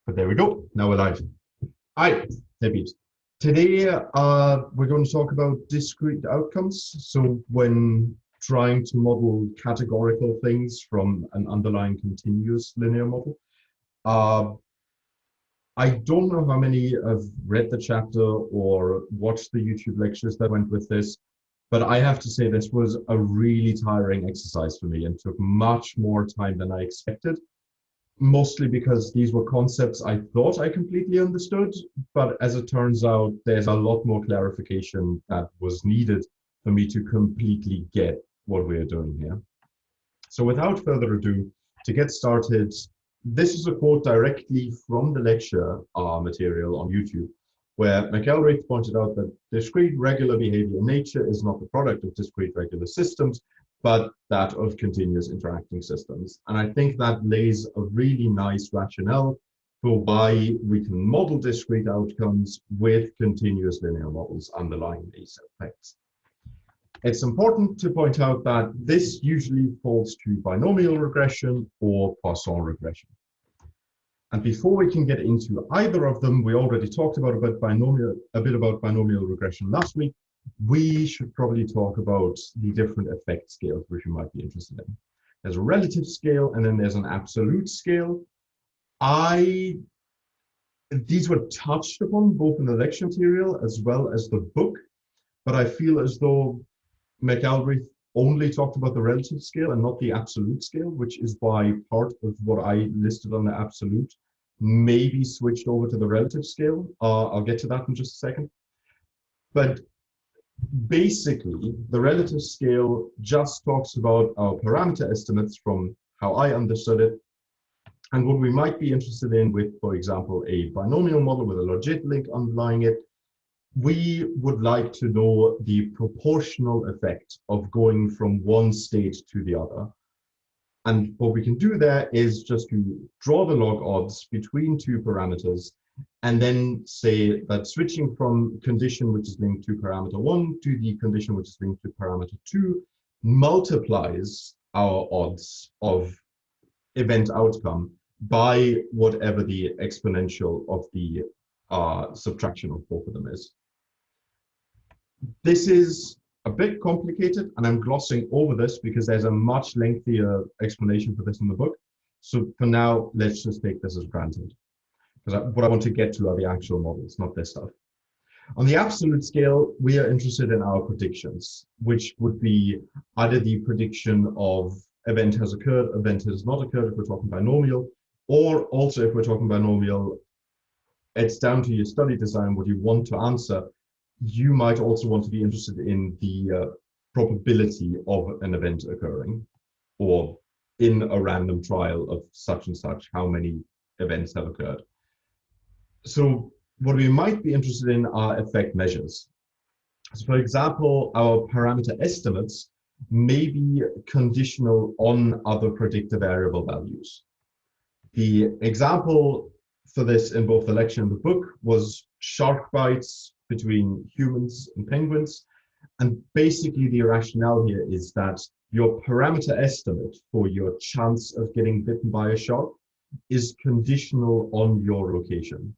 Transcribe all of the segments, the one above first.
But there we go. Now we're live. Hi, hey peeps. Today, we're going to talk about discrete outcomes. So when trying to model categorical things from an underlying continuous linear model. I don't know how many have read the chapter or watched the YouTube lectures that went with this, but I have to say this was a really tiring exercise for me and took much more time than I expected. Mostly because these were concepts I thought I completely understood, but as it turns out, there's a lot more clarification that was needed for me to completely get what we're doing here. So without further ado, to get started, this is a quote directly from the lecture material on YouTube, where McElraith pointed out that discrete regular behavior in nature is not the product of discrete regular systems, but that of continuous interacting systems. And I think that lays a really nice rationale for why we can model discrete outcomes with continuous linear models underlying these effects. It's important to point out that this usually falls to binomial regression or Poisson regression. And before we can get into either of them, we already talked a bit about binomial regression last week. We should probably talk about the different effect scales which you might be interested in. There's a relative scale and then there's an absolute scale. These were touched upon both in the lecture material as well as the book, but I feel as though McElraith only talked about the relative scale and not the absolute scale, which is why part of what I listed on the absolute maybe switched over to the relative scale. I'll get to that in just a second. But basically, the relative scale just talks about our parameter estimates from how I understood it. And what we might be interested in with, for example, a binomial model with a logit link underlying it, we would like to know the proportional effect of going from one state to the other. And what we can do there is just to draw the log odds between two parameters and then say that switching from condition which is linked to parameter 1 to the condition which is linked to parameter 2 multiplies our odds of event outcome by whatever the exponential of the subtraction of both of them is. This is a bit complicated, and I'm glossing over this because there's a much lengthier explanation for this in the book. So for now, let's just take this as granted. Because what I want to get to are the actual models, not this stuff. On the absolute scale, we are interested in our predictions, which would be either the prediction of event has occurred, event has not occurred if we're talking binomial, or also if we're talking binomial, it's down to your study design what you want to answer. You might also want to be interested in the probability of an event occurring, or in a random trial of such and such, how many events have occurred. So what we might be interested in are effect measures. So for example, our parameter estimates may be conditional on other predictor variable values. The example for this in both the lecture and the book was shark bites between humans and penguins. And basically the rationale here is that your parameter estimate for your chance of getting bitten by a shark is conditional on your location.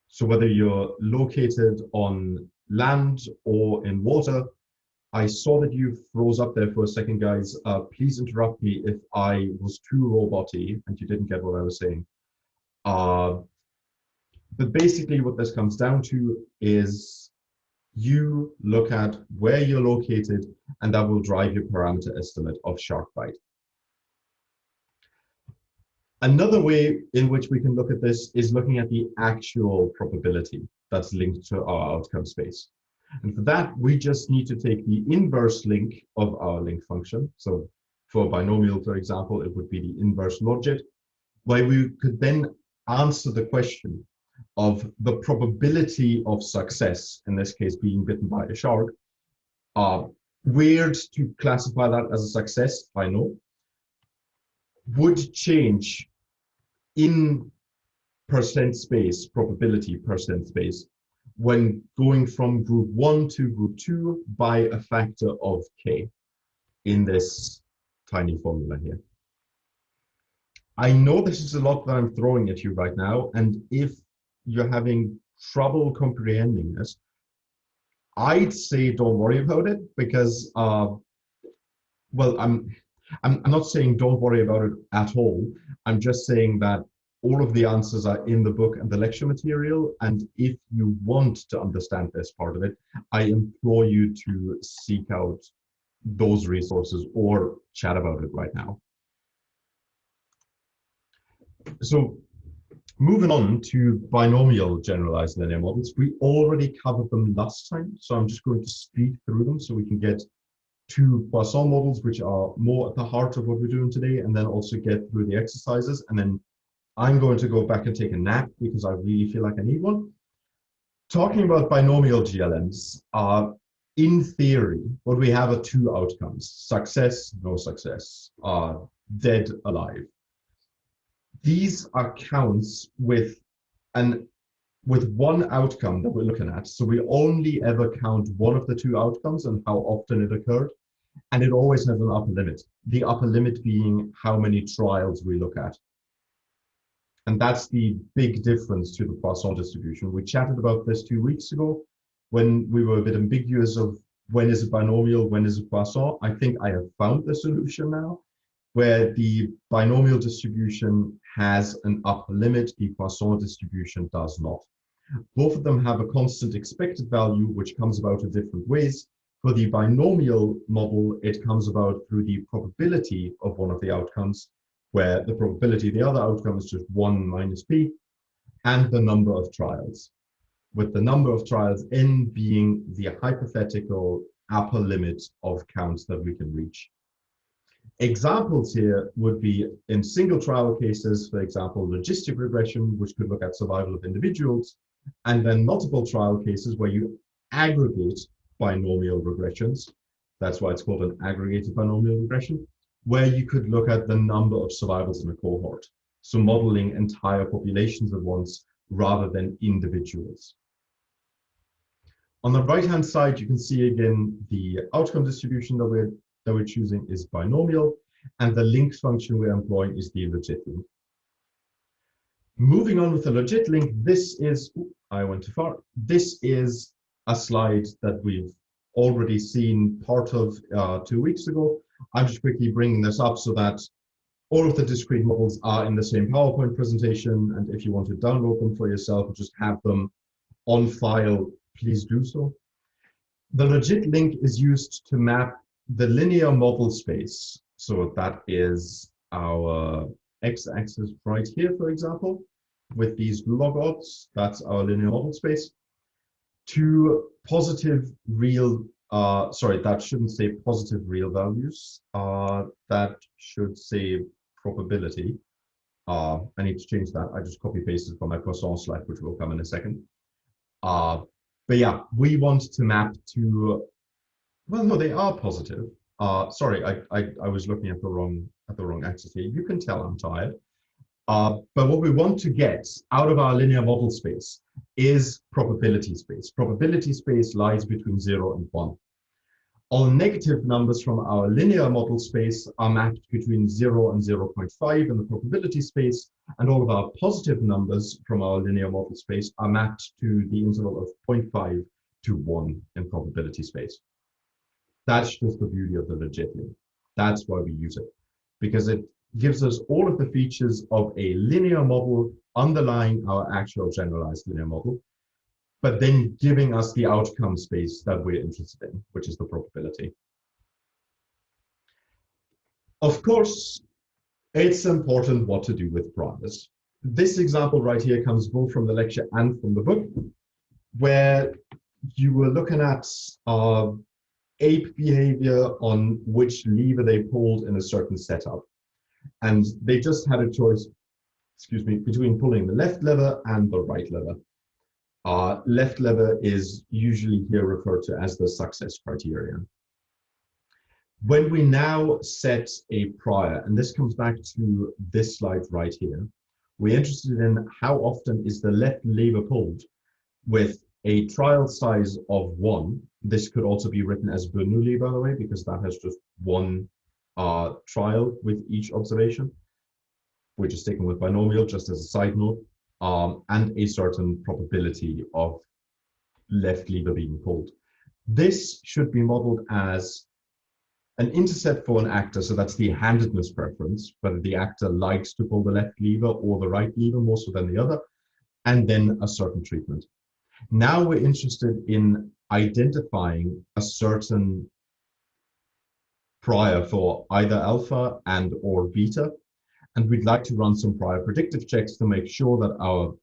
So whether you're located on land or in water, I saw that you froze up there for a second, guys. Please interrupt me if I was too roboty and you didn't get what I was saying. But basically what this comes down to is you look at where you're located and that will drive your parameter estimate of shark bite. Another way in which we can look at this is looking at the actual probability that's linked to our outcome space. And for that, we just need to take the inverse link of our link function. So for binomial, for example, it would be the inverse logit, where we could then answer the question of the probability of success, in this case being bitten by a shark. Weird to classify that as a success, I know, would change in percent space, probability percent space, when going from group 1 to group 2 by a factor of k in this tiny formula here. I know this is a lot that I'm throwing at you right now, and if you're having trouble comprehending this, I'd say don't worry about it because, well, I'm not saying don't worry about it at all. I'm just saying that all of the answers are in the book and the lecture material, and if you want to understand this part of it, I implore you to seek out those resources or chat about it right now. So moving on to binomial generalized linear models, we already covered them last time, so I'm just going to speed through them so we can get to Poisson models, which are more at the heart of what we're doing today, and then also get through the exercises. And then I'm going to go back and take a nap because I really feel like I need one. Talking about binomial GLMs, in theory, what we have are two outcomes: success, no success, dead, alive. These are counts with one outcome that we're looking at. So we only ever count one of the two outcomes and how often it occurred. And it always has an upper limit. The upper limit being how many trials we look at. And that's the big difference to the Poisson distribution. We chatted about this 2 weeks ago when we were a bit ambiguous of when is it binomial, when is it Poisson. I think I have found the solution now, where the binomial distribution has an upper limit, the Poisson distribution does not. Both of them have a constant expected value, which comes about in different ways. For the binomial model, it comes about through the probability of one of the outcomes, where the probability of the other outcome is just 1 minus p, and the number of trials, with the number of trials n being the hypothetical upper limit of counts that we can reach. Examples here would be in single trial cases, for example, logistic regression, which could look at survival of individuals, and then multiple trial cases where you aggregate binomial regressions. That's why it's called an aggregated binomial regression, where you could look at the number of survivals in a cohort. So modeling entire populations at once rather than individuals. On the right-hand side, you can see again the outcome distribution that we're choosing is binomial, and the link function we're employing is the logit link. Moving on with the logit link, this is, I went too far. This is a slide that we've already seen part of 2 weeks ago. I'm just quickly bringing this up so that all of the discrete models are in the same PowerPoint presentation, and if you want to download them for yourself or just have them on file, please do so. The logit link is used to map the linear model space. So that is our x-axis right here, for example, with these log odds, that's our linear model space, to positive real, sorry, that shouldn't say positive real values, that should say probability. I need to change that. I just copy pasted from my Poisson slide, which will come in a second. But yeah, we want to map to, well, no, they are positive. Sorry, I was looking at the wrong axis here. You can tell I'm tired. But what we want to get out of our linear model space is probability space. Probability space lies between 0 and 1. All negative numbers from our linear model space are mapped between 0 and 0.5 in the probability space, and all of our positive numbers from our linear model space are mapped to the interval of 0.5 to 1 in probability space. That's just the beauty of the logit link. That's why we use it, because it gives us all of the features of a linear model underlying our actual generalized linear model, but then giving us the outcome space that we're interested in, which is the probability. Of course, it's important what to do with priors. This example right here comes both from the lecture and from the book, where you were looking at ape behavior on which lever they pulled in a certain setup. And they just had a choice, excuse me, between pulling the left lever and the right lever. Left lever is usually here referred to as the success criterion. When we now set a prior, and this comes back to this slide right here, we're interested in how often is the left lever pulled with a trial size of 1. This could also be written as Bernoulli, by the way, because that has just one trial with each observation. we're just sticking with binomial just as a side note, and a certain probability of left lever being pulled. This should be modeled as an intercept for an actor, so that's the handedness preference, whether the actor likes to pull the left lever or the right lever more so than the other, and then a certain treatment. Now we're interested in identifying a certain prior for either alpha and or beta, and we'd like to run some prior predictive checks to make sure that our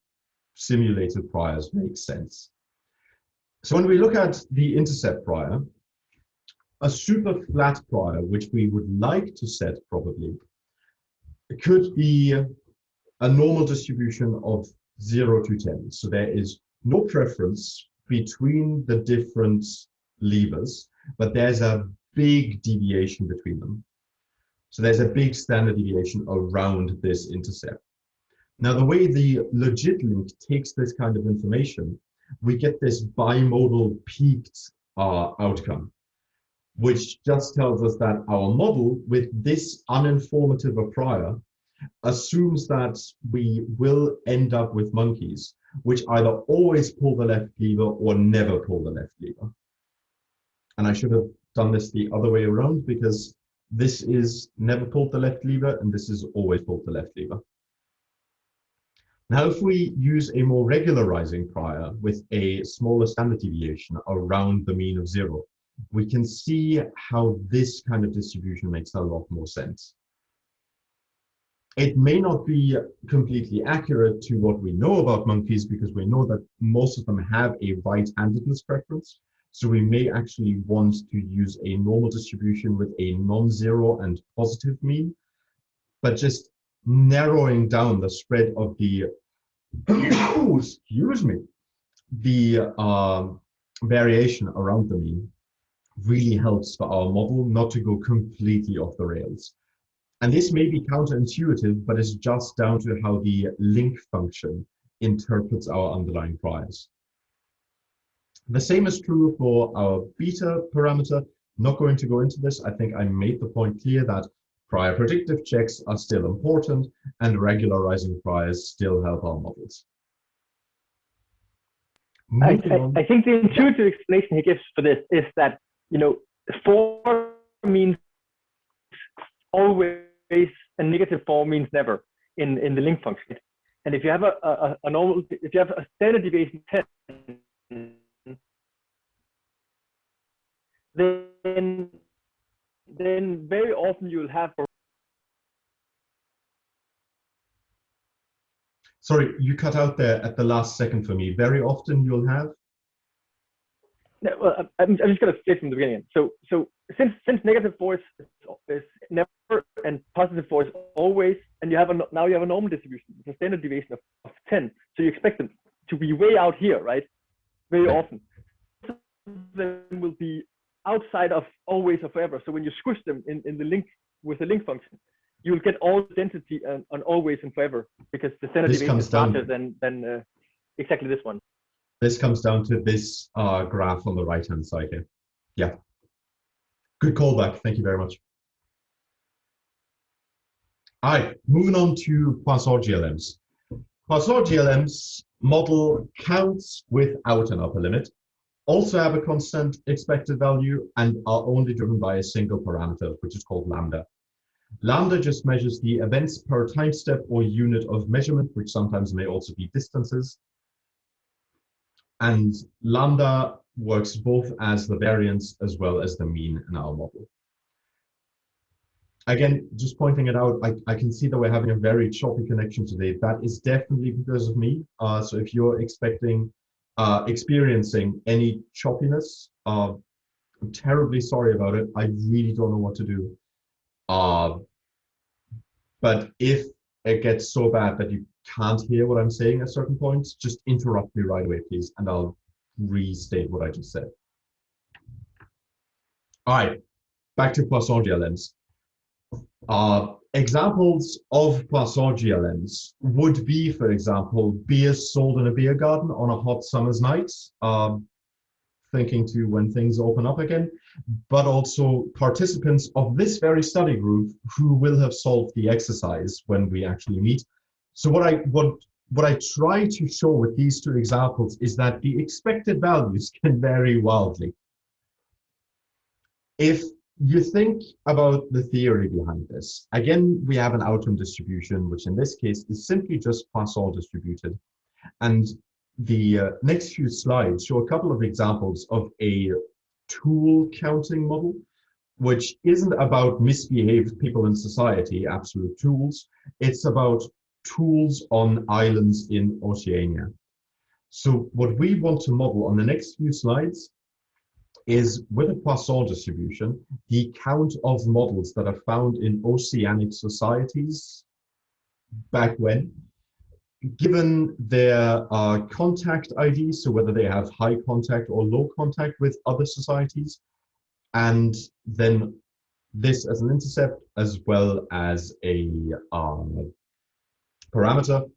simulated priors make sense. So when we look at the intercept prior, a super flat prior, which we would like to set probably, it could be a normal distribution of 0 to 10. So there is no preference between the different levers, but there's a big deviation between them. So there's a big standard deviation around this intercept. Now, the way the logit link takes this kind of information, we get this bimodal peaked outcome, which just tells us that our model with this uninformative a prior assumes that we will end up with monkeys which either always pull the left lever or never pull the left lever. And I should have done this the other way around, because this is never pulled the left lever and this is always pulled the left lever. Now, if we use a more regularizing prior with a smaller standard deviation around the mean of 0, we can see how this kind of distribution makes a lot more sense. It may not be completely accurate to what we know about monkeys, because we know that most of them have a right-handedness preference. So we may actually want to use a normal distribution with a non-zero and positive mean, but just narrowing down the spread of the, excuse me, the variation around the mean really helps for our model not to go completely off the rails. And this may be counterintuitive, but it's just down to how the link function interprets our underlying priors. The same is true for our beta parameter. Not going to go into this. I think I made the point clear that prior predictive checks are still important and regularizing priors still help our models. I think the intuitive explanation he gives for this is that, you know, 4 means always and negative 4 means never in the link function. And if you have a normal, if you have a standard deviation 10, then very often you'll have. Sorry, you cut out there at the last second for me. Very often you'll have. No, well, I'm just going to say from the beginning. So since negative 4 is never and positive 4 is always, and you have now you have a normal distribution, it's a standard deviation of 10. So you expect them to be way out here, right? Very often. Them will be outside of always or forever. So when you squish them in the link with the link function, you will get all density on always and forever, because the standard deviation is larger than exactly this one. This comes down to this graph on the right-hand side here. Yeah. Good callback. Thank you very much. All right, moving on to Poisson GLMs. Poisson GLMs model counts without an upper limit, also have a constant expected value, and are only driven by a single parameter, which is called lambda. Lambda just measures the events per time step or unit of measurement, which sometimes may also be distances. And lambda works both as the variance as well as the mean in our model. Again, just pointing it out, I can see that we're having a very choppy connection today. That is definitely because of me. So if you're experiencing any choppiness, I'm terribly sorry about it. I really don't know what to do. But if it gets so bad that you can't hear what I'm saying at certain points, just interrupt me right away, please, and I'll restate what I just said. All right, back to Poisson GLMs. Examples of Poisson GLMs would be, for example, beers sold in a beer garden on a hot summer's night. thinking to when things open up again, but also participants of this very study group who will have solved the exercise when we actually meet. So what I try to show with these two examples is that the expected values can vary wildly. If you think about the theory behind this, again, we have an outcome distribution, which in this case is simply just Poisson distributed. And the next few slides show a couple of examples of a tool counting model, which isn't about misbehaved people in society, absolute tools. It's about tools on islands in Oceania. So what we want to model on the next few slides is, with a Poisson distribution, the count of models that are found in oceanic societies back when, given their contact IDs, so whether they have high contact or low contact with other societies, and then this as an intercept as well as a parameter,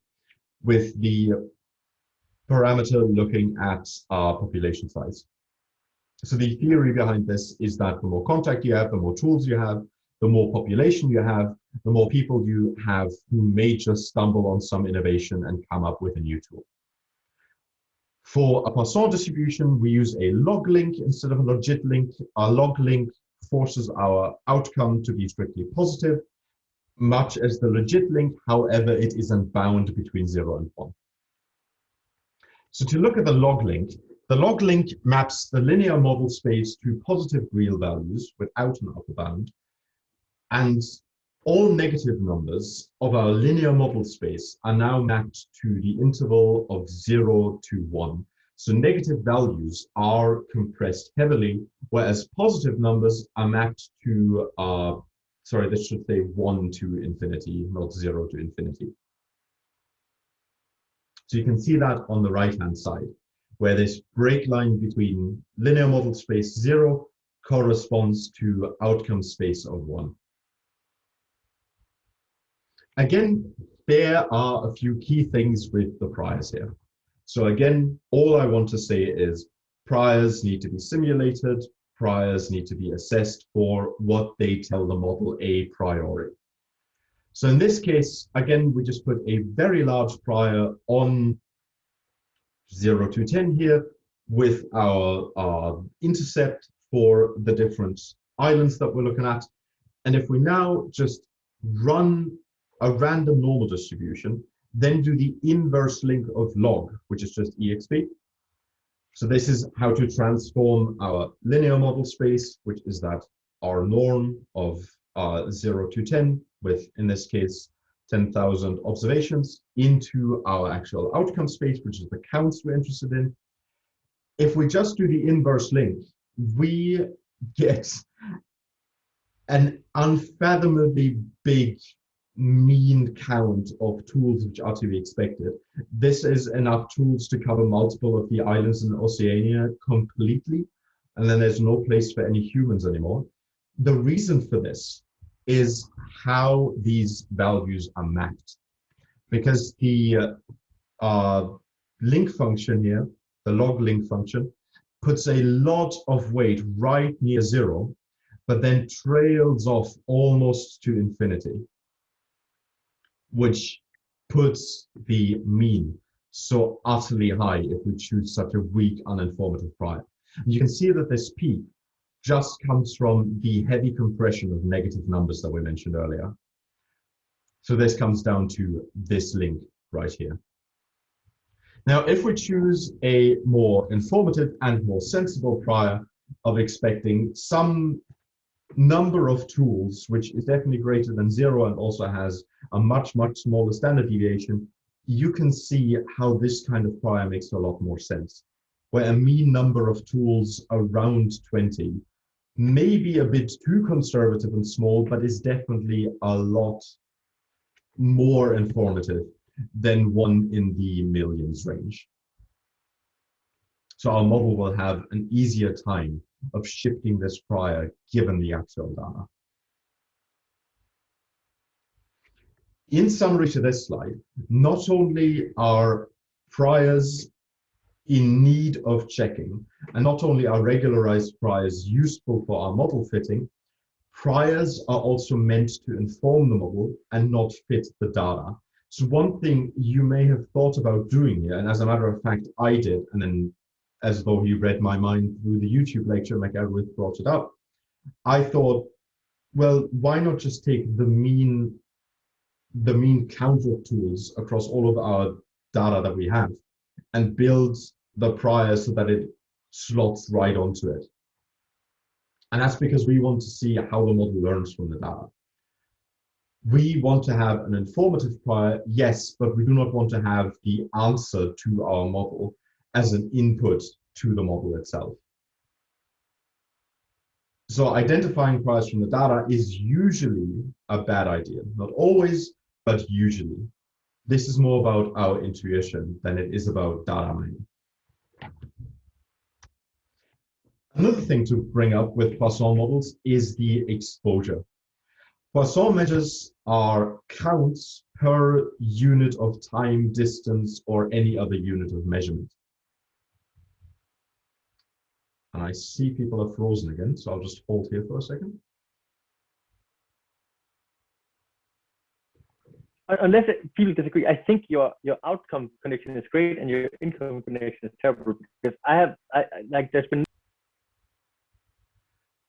with the parameter looking at population size. So the theory behind this is that the more contact you have, the more tools you have, the more population you have, the more people you have who may just stumble on some innovation and come up with a new tool. For a Poisson distribution, we use a log link instead of a logit link. Our log link forces our outcome to be strictly positive, much as the logit link, however, it isn't bound between 0 and 1. So to look at the log link maps the linear model space to positive real values without an upper bound, and all negative numbers of our linear model space are now mapped to the interval of 0 to 1. So negative values are compressed heavily, whereas positive numbers are mapped to, sorry, this should say 1 to infinity, not 0 to infinity. So you can see that on the right-hand side, where this break line between linear model space 0 corresponds to outcome space of 1. Again, there are a few key things with the priors here. So again, all I want to say is priors need to be simulated, priors need to be assessed for what they tell the model a priori. So in this case, again, we just put a very large prior on 0 to 10 here with our intercept for the different islands that we're looking at. And if we now just run a random normal distribution, then do the inverse link of log, which is just exp. So this is how to transform our linear model space, which is that our norm of 0 to 10, with, in this case, 10,000 observations, into our actual outcome space, which is the counts we're interested in. If we just do the inverse link, we get an unfathomably big mean count of tools which are to be expected. This is enough tools to cover multiple of the islands in Oceania completely, and then there's no place for any humans anymore. The reason for this is how these values are mapped, because the link function here, the log link function, puts a lot of weight right near 0, but then trails off almost to infinity, which puts the mean so utterly high if we choose such a weak, uninformative prior. And you can see that this peak just comes from the heavy compression of negative numbers that we mentioned earlier. So this comes down to this link right here. Now, if we choose a more informative and more sensible prior of expecting some number of tools, which is definitely greater than 0 and also has a much, much smaller standard deviation, you can see how this kind of prior makes a lot more sense, where a mean number of tools around 20 may be a bit too conservative and small, but is definitely a lot more informative than one in the millions range. So our model will have an easier time of shifting this prior given the actual data. In summary to this slide, not only are priors in need of checking. And not only are regularized priors useful for our model fitting, priors are also meant to inform the model and not fit the data. So one thing you may have thought about doing here, and as a matter of fact, I did, and then as though he read my mind through the YouTube lecture, McElrath brought it up, I thought, well, why not just take the mean count of tools across all of our data that we have and build the prior so that it slots right onto it. And that's because we want to see how the model learns from the data. We want to have an informative prior, yes, but we do not want to have the answer to our model as an input to the model itself. So identifying priors from the data is usually a bad idea. Not always, but usually. This is more about our intuition than it is about data mining. Another thing to bring up with Poisson models is the exposure. Poisson measures are counts per unit of time, distance, or any other unit of measurement. And I see people are frozen again, so I'll just hold here for a second. Unless people disagree, I think your outcome connection is great and your income connection is terrible, because like there's been.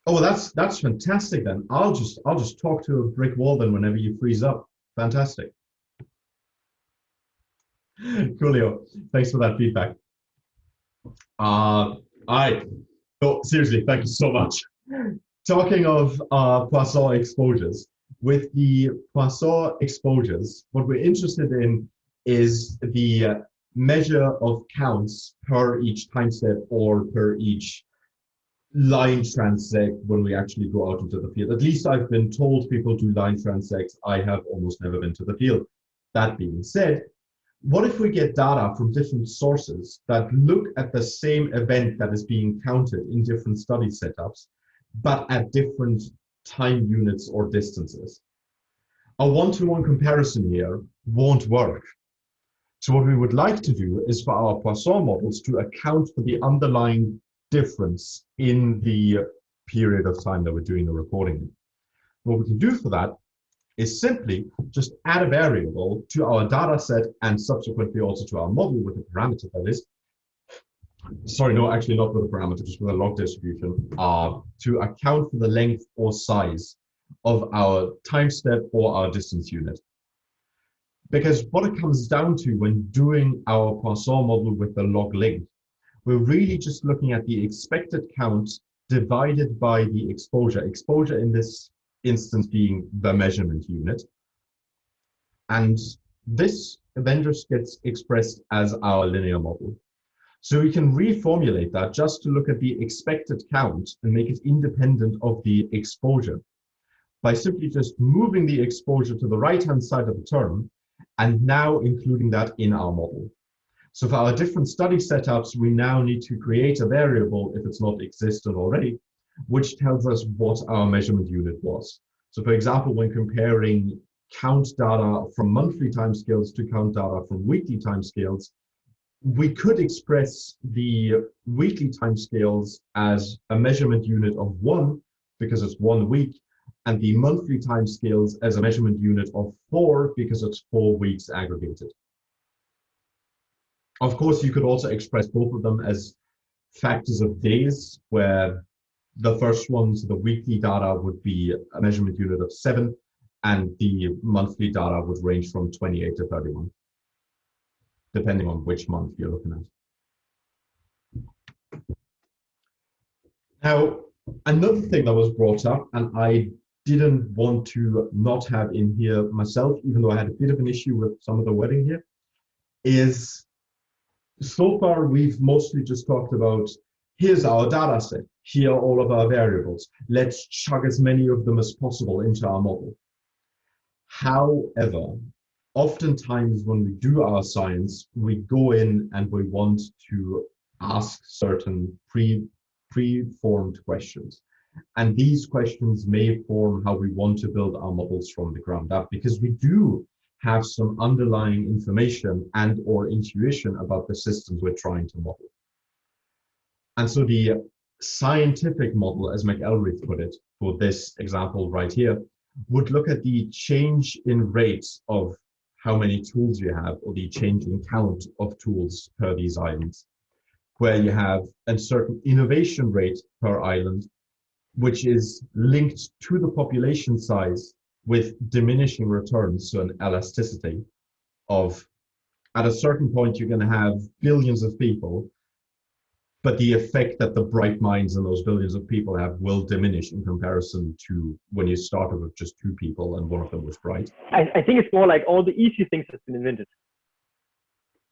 Oh, well, that's fantastic then. I'll just talk to a brick wall then whenever you freeze up. Fantastic. Coolio. Thanks for that feedback. All right. So seriously, thank you so much. Talking of Poisson exposures, with the Poisson exposures, what we're interested in is the measure of counts per each time step or per each line transect when we actually go out into the field. At least I've been told people do line transects. I have almost never been to the field. That being said, what if we get data from different sources that look at the same event that is being counted in different study setups, but at different time units or distances? A one-to-one comparison here won't work. So what we would like to do is for our Poisson models to account for the underlying difference in the period of time that we're doing the recording. What we can do for that is simply just add a variable to our data set and subsequently also to our model with a parameter that is, sorry, no, actually not with a parameter, just with a log distribution, to account for the length or size of our time step or our distance unit. Because what it comes down to when doing our Poisson model with the log length, we're really just looking at the expected count divided by the exposure. Exposure in this instance being the measurement unit. And this then just gets expressed as our linear model. So we can reformulate that just to look at the expected count and make it independent of the exposure by simply just moving the exposure to the right-hand side of the term and now including that in our model. So for our different study setups, we now need to create a variable, if it's not existent already, which tells us what our measurement unit was. So for example, when comparing count data from monthly timescales to count data from weekly timescales, we could express the weekly timescales as a measurement unit of 1, because it's 1 week, and the monthly timescales as a measurement unit of 4, because it's 4 weeks aggregated. Of course, you could also express both of them as factors of days, where the first ones, the weekly data, would be a measurement unit of 7, and the monthly data would range from 28 to 31, depending on which month you're looking at. Now, another thing that was brought up, and I didn't want to not have in here myself, even though I had a bit of an issue with some of the wording here, is so far we've mostly just talked about, here's our data set, here are all of our variables, let's chug as many of them as possible into our model. However, oftentimes when we do our science, we go in and we want to ask certain pre-formed questions. And these questions may form how we want to build our models from the ground up, because we do have some underlying information and or intuition about the systems we're trying to model. And so the scientific model, as McElrath put it, for this example right here, would look at the change in rates of how many tools you have, or the change in count of tools per these islands, where you have a certain innovation rate per island, which is linked to the population size with diminishing returns, so an elasticity of, at a certain point, you're going to have billions of people, but the effect that the bright minds in those billions of people have will diminish in comparison to when you started with just 2 people and one of them was bright. I think it's more like all the easy things have been invented.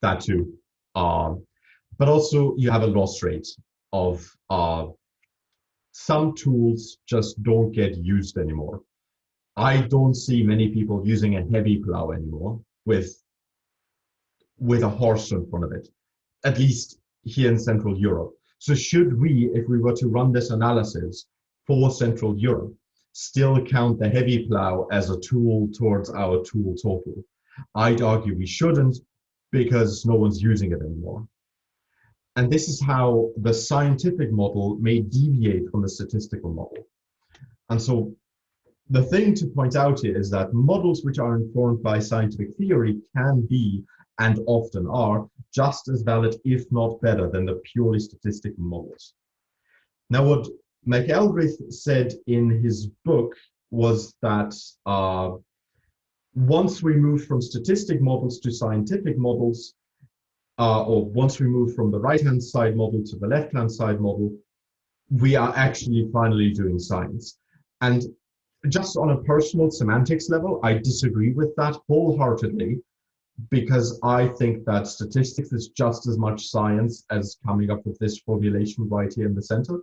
That too. But also you have a loss rate of some tools just don't get used anymore. I don't see many people using a heavy plow anymore with a horse in front of it, at least here in Central Europe. So should we, if we were to run this analysis for Central Europe, still count the heavy plow as a tool towards our tool total? I'd argue we shouldn't, because no one's using it anymore. And this is how the scientific model may deviate from the statistical model. And so the thing to point out here is that models which are informed by scientific theory can be, and often are, just as valid, if not better, than the purely statistical models. Now, what McElrath said in his book was that once we move from statistic models to scientific models, or once we move from the right-hand side model to the left-hand side model, we are actually finally doing science. And just on a personal semantics level, I disagree with that wholeheartedly, because I think that statistics is just as much science as coming up with this formulation right here in the center.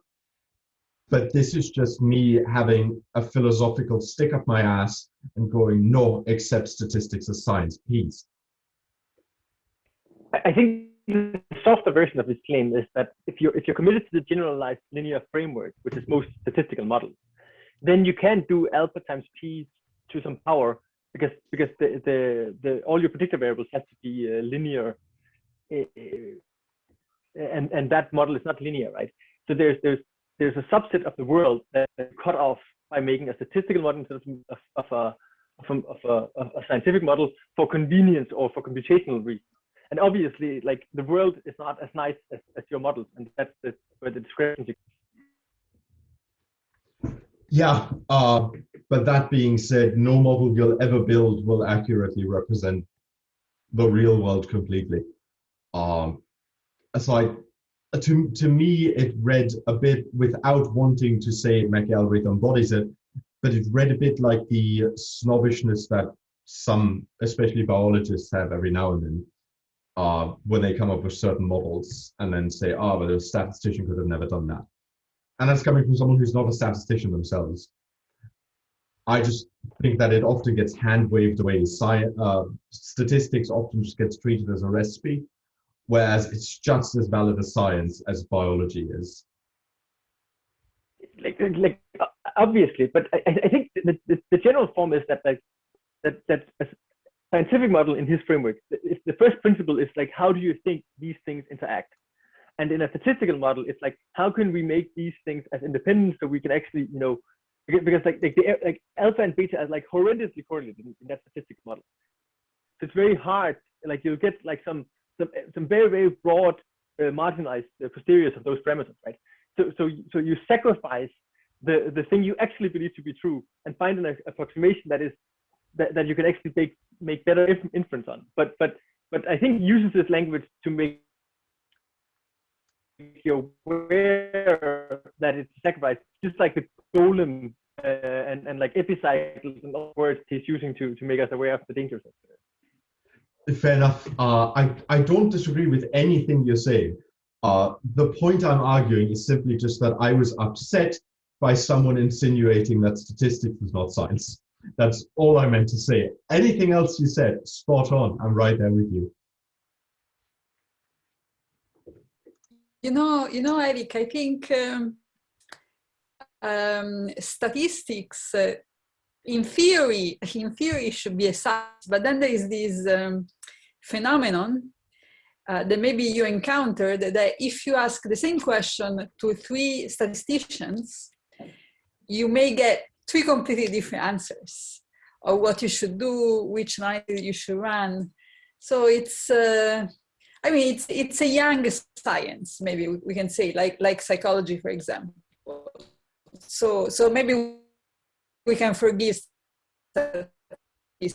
But this is just me having a philosophical stick up my ass and going, no, accept statistics as science, please. I think the softer version of this claim is that if you're committed to the generalized linear framework, which is most statistical models, then you can't do alpha times p to some power, because the all your predictor variables have to be linear, and that model is not linear, right? So there's a subset of the world that is cut off by making a statistical model instead of a scientific model for convenience or for computational reasons. And obviously, like, the world is not as nice as your models, and that's where the discrepancy. Yeah, but that being said, no model you'll ever build will accurately represent the real world completely. So to me, it read a bit, without wanting to say McElrath embodies it, but it read a bit like the snobbishness that some, especially biologists, have every now and then, when they come up with certain models and then say, oh, but a statistician could have never done that. And that's coming from someone who's not a statistician themselves. I just think that it often gets hand-waved away. Statistics often just gets treated as a recipe, whereas it's just as valid as science as biology is. Like obviously, but I think the general form is that a scientific model in his framework, the first principle is like, how do you think these things interact? And in a statistical model, it's like, how can we make these things as independent so we can actually, because like alpha and beta are like horrendously correlated in that statistical model. So it's very hard. Like, you'll get like some very, very broad marginalized posteriors of those parameters, right? So you sacrifice the thing you actually believe to be true and find an approximation that you can actually make better inference on. But I think he uses this language to make you aware that it's sacrificed, just like the golem and like epicycles and all words he's using to make us aware of the dangers of it. Fair enough. I don't disagree with anything you're saying. The point I'm arguing is simply just that I was upset by someone insinuating that statistics is not science. That's all I meant to say. Anything else you said, spot on. I'm right there with you. Eric, I think statistics in theory, it should be a science, but then there is this phenomenon that maybe you encountered, that if you ask the same question to 3 statisticians, you may get 3 completely different answers of what you should do, which line you should run. So it's, I mean, it's a young science, maybe we can say, like psychology, for example. So maybe we can forgive that, you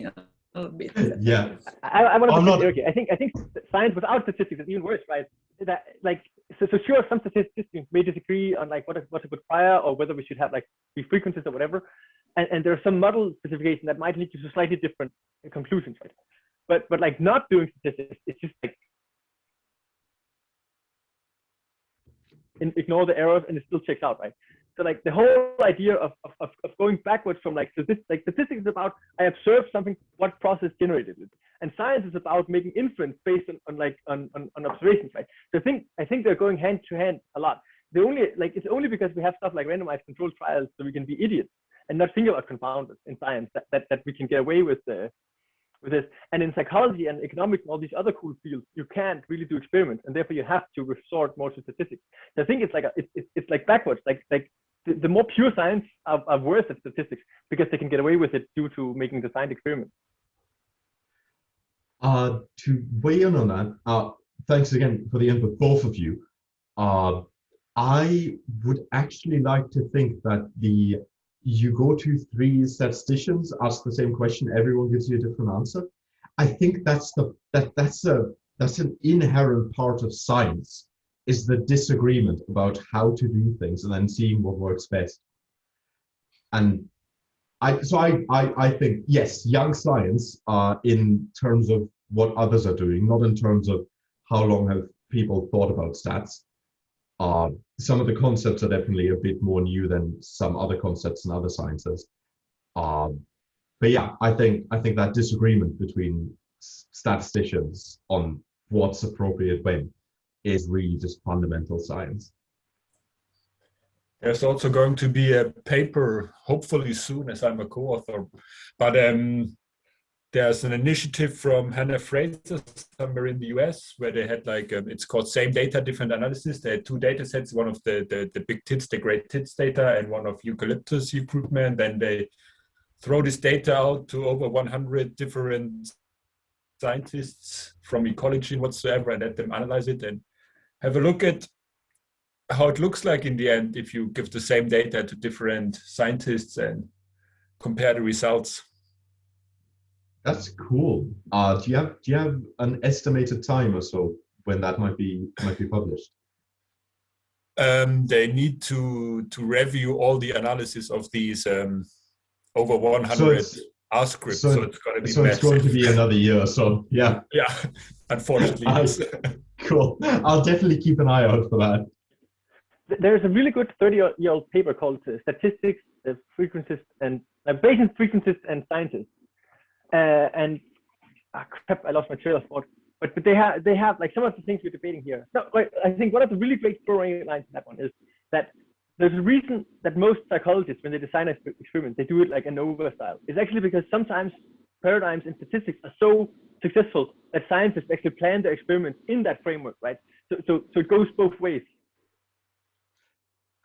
know, a little bit. Yeah. I want to not... okay. I think science without statistics is even worse, right? That like so sure, some statisticians may disagree on like what's a good prior, or whether we should have like be frequencies or whatever, and there are some model specification that might lead to slightly different conclusions, right? But like not doing statistics, it's just like ignore the errors and it still checks out, right? So like the whole idea of going backwards from like, so this like statistics is about I observe something, what process generated it, and science is about making inference based on observations, right? So I think they're going hand to hand a lot. The only like it's only because we have stuff like randomized controlled trials so we can be idiots and not think about confounders in science that we can get away with this. And in psychology and economics and all these other cool fields, you can't really do experiments, and therefore you have to resort more to statistics. So I think it's like it's like backwards. Like the more pure science are worse at statistics because they can get away with it due to making designed experiments. To weigh in on that, thanks again for the input, both of you. I would actually like to think that you go to 3 statisticians, ask the same question, everyone gives you a different answer. I think that's an inherent part of science, is the disagreement about how to do things and then seeing what works best. And I think, yes, young science in terms of what others are doing, not in terms of how long have people thought about stats. Some of the concepts are definitely a bit more new than some other concepts in other sciences. But yeah, I think that disagreement between statisticians on what's appropriate when is really just fundamental science. There's also going to be a paper, hopefully soon, as I'm a co-author, but there's an initiative from Hannah Fraser somewhere in the US where they had like, it's called Same Data, Different Analysis. They had 2 data sets, one of the big tits, the great tits data, and one of eucalyptus recruitment. Then they throw this data out to over 100 different scientists from ecology and whatsoever, and let them analyze it and have a look at how it looks like in the end if you give the same data to different scientists and compare the results. That's cool. Do you have an estimated time or so when that might be published? They need to review all the analysis of these over 100 R scripts, so it's going to be massive. It's going to be another year. So yeah. Yeah, unfortunately. Yes. Cool. I'll definitely keep an eye out for that. There's a really good 30-year-old paper called Statistics, Frequencies, and Bayesian Frequencies and Sciences. And crap, I lost my trail of thought. But they have like some of the things we're debating here. No, I think one of the really great story lines in that one is that there's a reason that most psychologists, when they design an experiment, they do it like ANOVA style. It's actually because sometimes paradigms in statistics are so successful that scientists actually plan their experiments in that framework, right? So it goes both ways.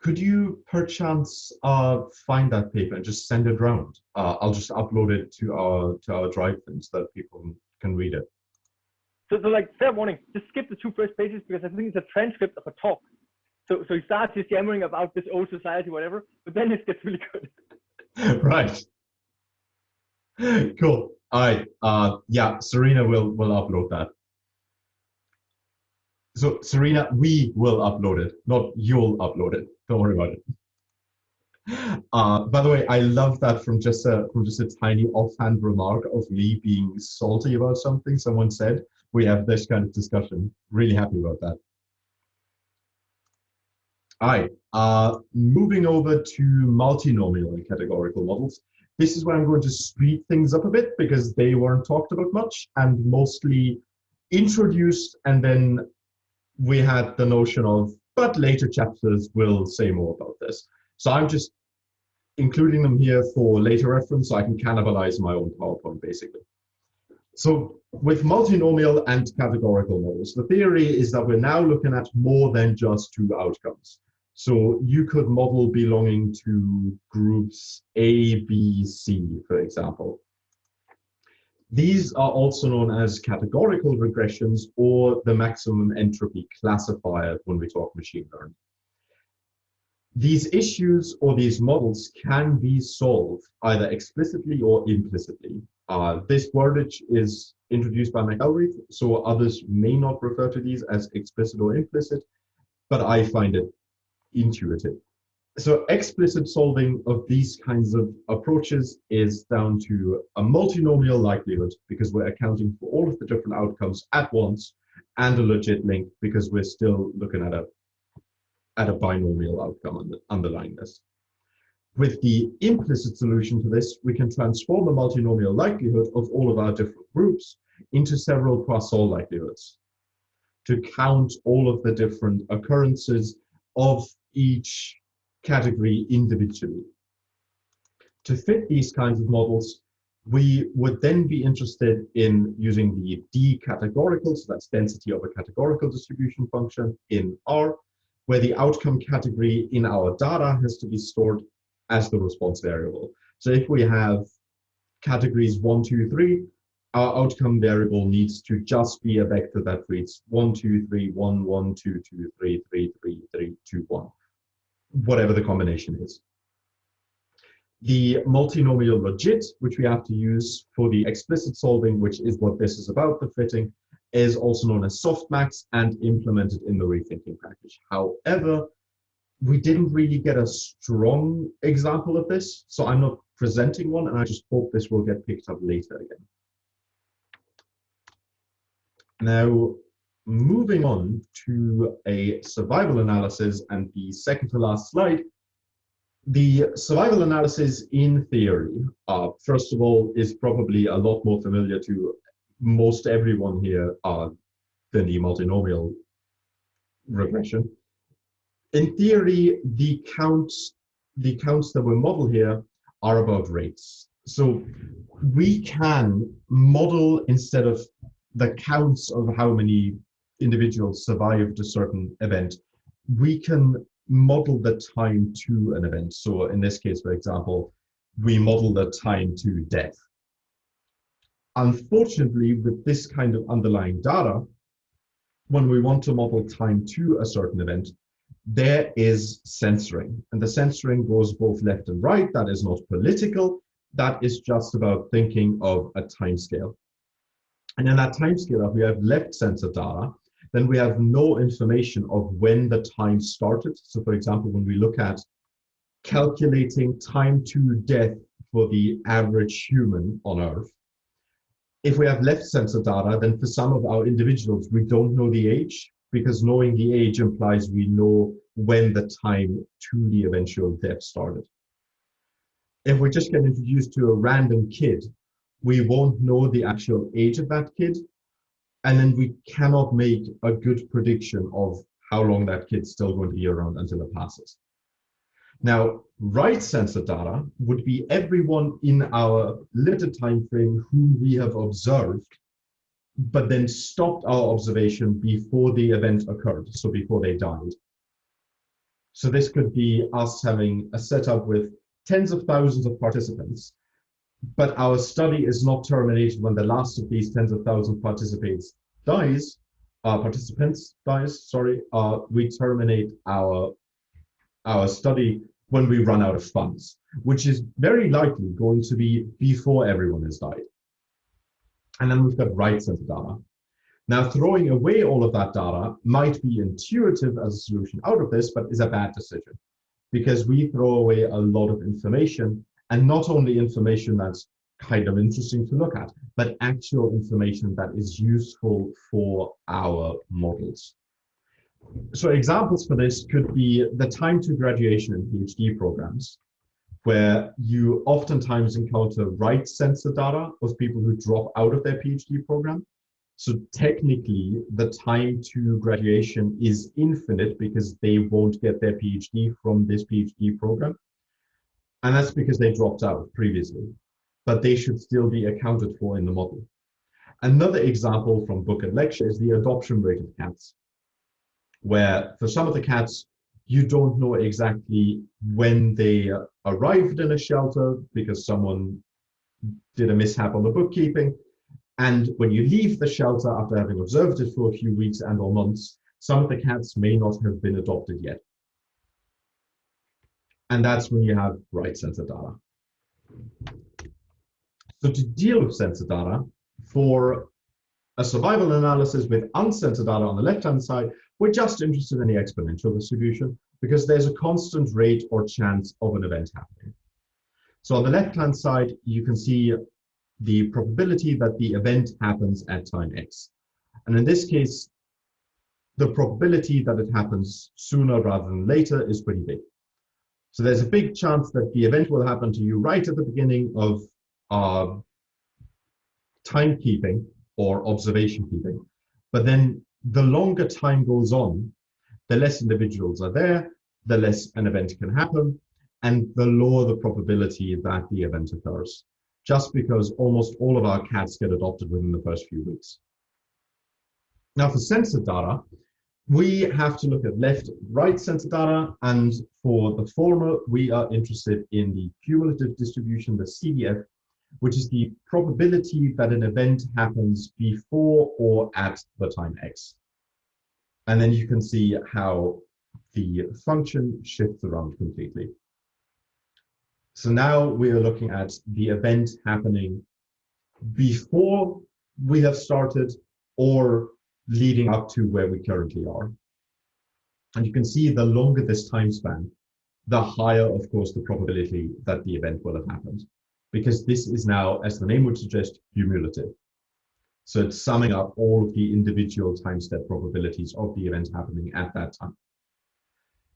Could you perchance find that paper and just send it around? I'll just upload it to our drive thing so that people can read it. So like, fair warning, just skip the 2 first pages because I think it's a transcript of a talk. So he starts just yammering about this old society, whatever, but then it gets really good. Right. Cool. All right. Yeah, Serena will upload that. So Serena, we will upload it, not you'll upload it. Don't worry about it. By the way, I love that from just a tiny offhand remark of me being salty about something someone said. We have this kind of discussion. Really happy about that. All right, moving over to multinomial and categorical models. This is where I'm going to speed things up a bit because they weren't talked about much and mostly introduced, and then we had the notion of, but later chapters will say more about this. So I'm just including them here for later reference so I can cannibalize my own PowerPoint, basically. So with multinomial and categorical models, the theory is that we're now looking at more than just two outcomes. So you could model belonging to groups A, B, C, for example. These are also known as categorical regressions or the maximum entropy classifier when we talk machine learning. These issues or these models can be solved either explicitly or implicitly. This wordage is introduced by McElreath, so others may not refer to these as explicit or implicit, but I find it intuitive. So explicit solving of these kinds of approaches is down to a multinomial likelihood because we're accounting for all of the different outcomes at once, and a legit link because we're still looking at a binomial outcome underlying this. With the implicit solution to this, we can transform the multinomial likelihood of all of our different groups into several Poisson likelihoods to count all of the different occurrences of each category individually. To fit these kinds of models, we would then be interested in using the D-categorical, so that's density of a categorical distribution function in R, where the outcome category in our data has to be stored as the response variable. So if we have categories 1, 2, 3, our outcome variable needs to just be a vector that reads 1, 2, 3, 1, 1, 2, 2, 3, 3, 3, 3, 2, 1, whatever the combination is. The multinomial logit, which we have to use for the explicit solving, which is what this is about, the fitting, is also known as softmax and implemented in the rethinking package. However, we didn't really get a strong example of this, so I'm not presenting one, and I just hope this will get picked up later again. Now, moving on to a survival analysis and the second to last slide. The survival analysis in theory, first of all, is probably a lot more familiar to most everyone here than the multinomial regression. In theory, the counts that we model here are about rates. So we can model, instead of the counts of how many individuals survived a certain event, we can model the time to an event. So in this case, for example, we model the time to death. Unfortunately, with this kind of underlying data, when we want to model time to a certain event, there is censoring. And the censoring goes both left and right. That is not political. That is just about thinking of a timescale. And in that timescale, if we have left censored data, then we have no information of when the time started. So for example, when we look at calculating time to death for the average human on Earth, if we have left censored data, then for some of our individuals, we don't know the age, because knowing the age implies we know when the time to the eventual death started. If we just get introduced to a random kid, we won't know the actual age of that kid, and then we cannot make a good prediction of how long that kid's still going to be around until it passes. Now, right censored data would be everyone in our limited time frame whom we have observed, but then stopped our observation before the event occurred, so before they died. So this could be us having a setup with tens of thousands of participants, but our study is not terminated when the last of these tens of thousands participants dies. We terminate our study when we run out of funds, which is very likely going to be before everyone has died. And then we've got right censored data. Now, throwing away all of that data might be intuitive as a solution out of this, but is a bad decision because we throw away a lot of information, and not only information that's kind of interesting to look at, but actual information that is useful for our models. So examples for this could be the time to graduation in PhD programs, where you oftentimes encounter right censored data of people who drop out of their PhD program. So technically, the time to graduation is infinite because they won't get their PhD from this PhD program. And that's because they dropped out previously, but they should still be accounted for in the model. Another example from book and lecture is the adoption rate of cats, where for some of the cats, you don't know exactly when they arrived in a shelter because someone did a mishap on the bookkeeping. And when you leave the shelter after having observed it for a few weeks and or months, some of the cats may not have been adopted yet. And that's when you have right sensor data. So to deal with sensor data, for a survival analysis with uncensored data on the left-hand side, we're just interested in the exponential distribution because there's a constant rate or chance of an event happening. So on the left-hand side, you can see the probability that the event happens at time x. And in this case, the probability that it happens sooner rather than later is pretty big. So there's a big chance that the event will happen to you right at the beginning of timekeeping or observation keeping. But then the longer time goes on, the less individuals are there, the less an event can happen, and the lower the probability that the event occurs, just because almost all of our cats get adopted within the first few weeks. Now for sensor data, we have to look at left-right sensor data, and for the former, we are interested in the cumulative distribution, the CDF, which is the probability that an event happens before or at the time x. And then you can see how the function shifts around completely. So now we are looking at the event happening before we have started or leading up to where we currently are. And you can see the longer this time span, the higher, of course, the probability that the event will have happened, because this is now, as the name would suggest, cumulative. So it's summing up all of the individual time step probabilities of the event happening at that time.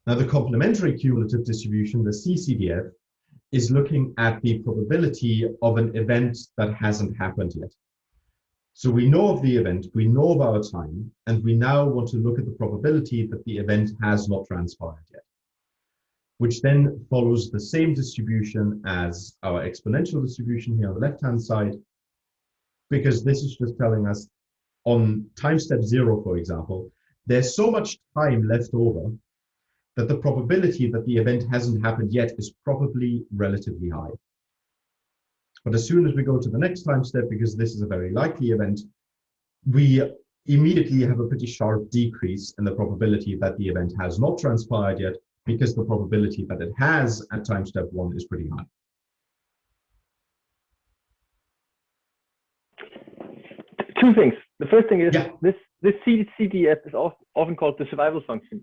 Now, the complementary cumulative distribution, the CCDF, is looking at the probability of an event that hasn't happened yet. So we know of the event, we know of our time, and we now want to look at the probability that the event has not transpired yet, which then follows the same distribution as our exponential distribution here on the left-hand side, because this is just telling us on time step 0, for example, there's so much time left over that the probability that the event hasn't happened yet is probably relatively high. But as soon as we go to the next time step, because this is a very likely event, we immediately have a pretty sharp decrease in the probability that the event has not transpired yet, because the probability that it has at time step 1 is pretty high. Two things. The first thing is Yeah. this CDF is often called the survival function.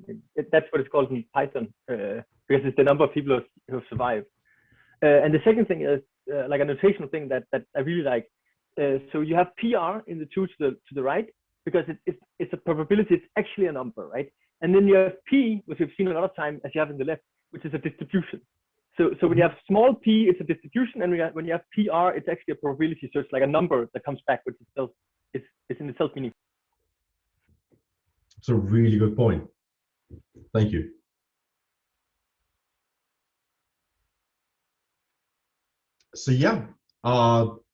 That's what it's called in Python, because it's the number of people who have survived. And the second thing is like a notational thing that I really like. So you have PR in the 2 to the right, because it's a probability, it's actually a number, right? And then you have P, which we've seen a lot of time, as you have in the left, which is a distribution. So when you have small p, it's a distribution, and when you have PR, it's actually a probability. So it's like a number that comes back, which itself is in itself meaningful. It's a really good point. Thank you. So yeah,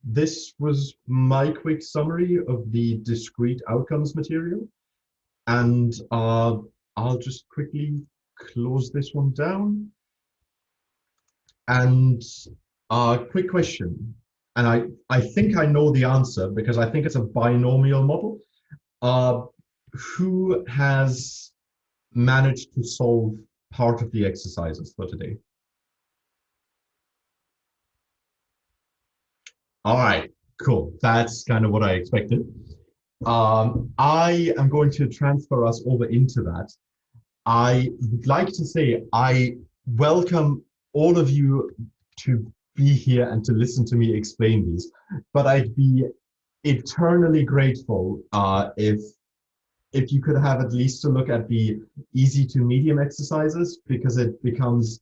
this was my quick summary of the discrete outcomes material. And I'll just quickly close this one down. And quick question, and I think I know the answer because I think it's a binomial model. Who has managed to solve part of the exercises for today? All right, cool. That's kind of what I expected. I am going to transfer us over into that. I would like to say I welcome all of you to be here and to listen to me explain these, but I'd be eternally grateful if you could have at least to look at the easy to medium exercises, because it becomes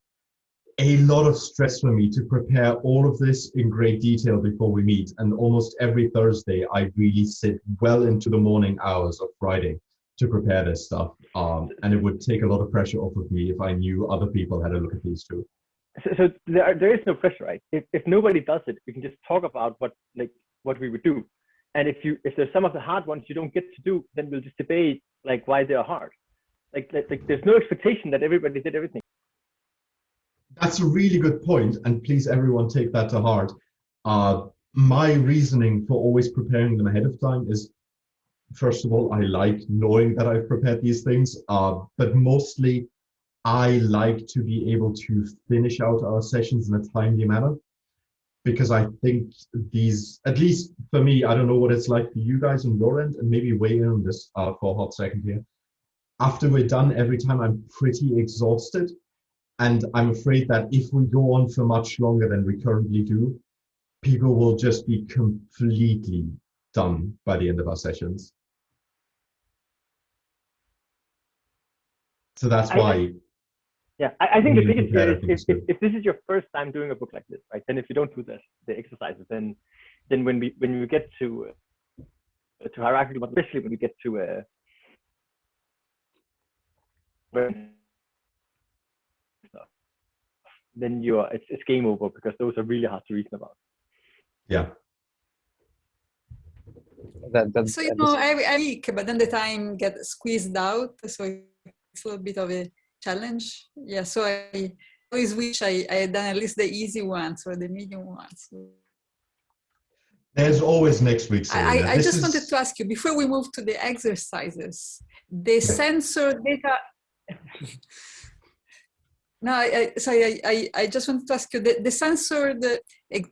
a lot of stress for me to prepare all of this in great detail before we meet. And almost every Thursday, I really sit well into the morning hours of Friday to prepare this stuff. And it would take a lot of pressure off of me if I knew other people had a look at these too. so there is no pressure, right? If nobody does it, we can just talk about what we would do. And if there's some of the hard ones you don't get to do, then we'll just debate like why they are hard. Like there's no expectation that everybody did everything. That's a really good point, and please everyone take that to heart. My reasoning for always preparing them ahead of time is, first of all, I like knowing that I've prepared these things, but mostly I like to be able to finish out our sessions in a timely manner, because I think these, at least for me, I don't know what it's like for you guys on your end, and maybe weigh in on this for a hot second here. After we're done, every time I'm pretty exhausted, and I'm afraid that if we go on for much longer than we currently do, people will just be completely done by the end of our sessions. So that's why. I think the biggest here is if this is your first time doing a book like this, right? Then if you don't do the exercises, then when we get to hierarchical, especially when we get to then it's game over, because those are really hard to reason about. Yeah. So I week, but then the time gets squeezed out, so it's a little bit of a challenge. Yeah, so I always wish I had done at least the easy ones or the medium ones. There's always next week. I just wanted to ask you, before we move to the exercises, the sensor data. No, I just wanted to ask you, the sensor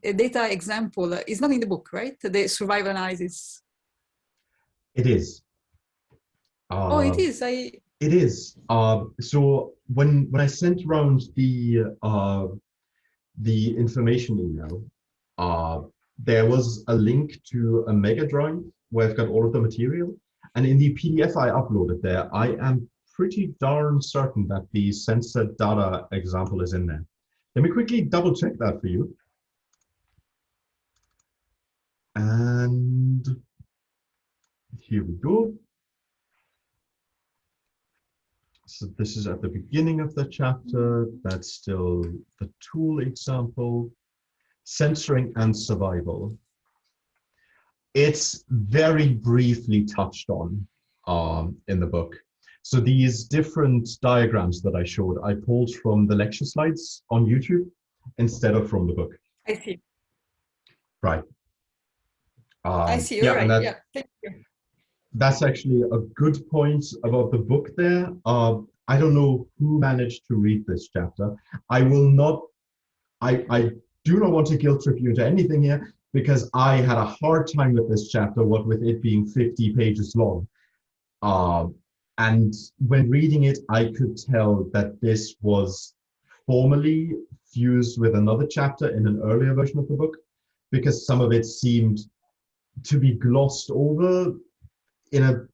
data example is not in the book, right? The survival analysis. It is. Oh, it is. It is. So when I sent around the information email, there was a link to a mega drive where I've got all of the material, and in the PDF I uploaded there, I am pretty darn certain that the sensor data example is in there. Let me quickly double check that for you. And here we go. So this is at the beginning of the chapter. That's still the tool example. Censoring and survival. It's very briefly touched on in the book. So these different diagrams that I showed, I pulled from the lecture slides on YouTube instead of from the book. I see. Right. I see. Yeah, all right. and Yeah, thank you. That's actually a good point about the book there. I don't know who managed to read this chapter. I will not, I do not want to guilt trip you into anything here, because I had a hard time with this chapter, what with it being 50 pages long. And when reading it, I could tell that this was formally fused with another chapter in an earlier version of the book, because some of it seemed to be glossed over in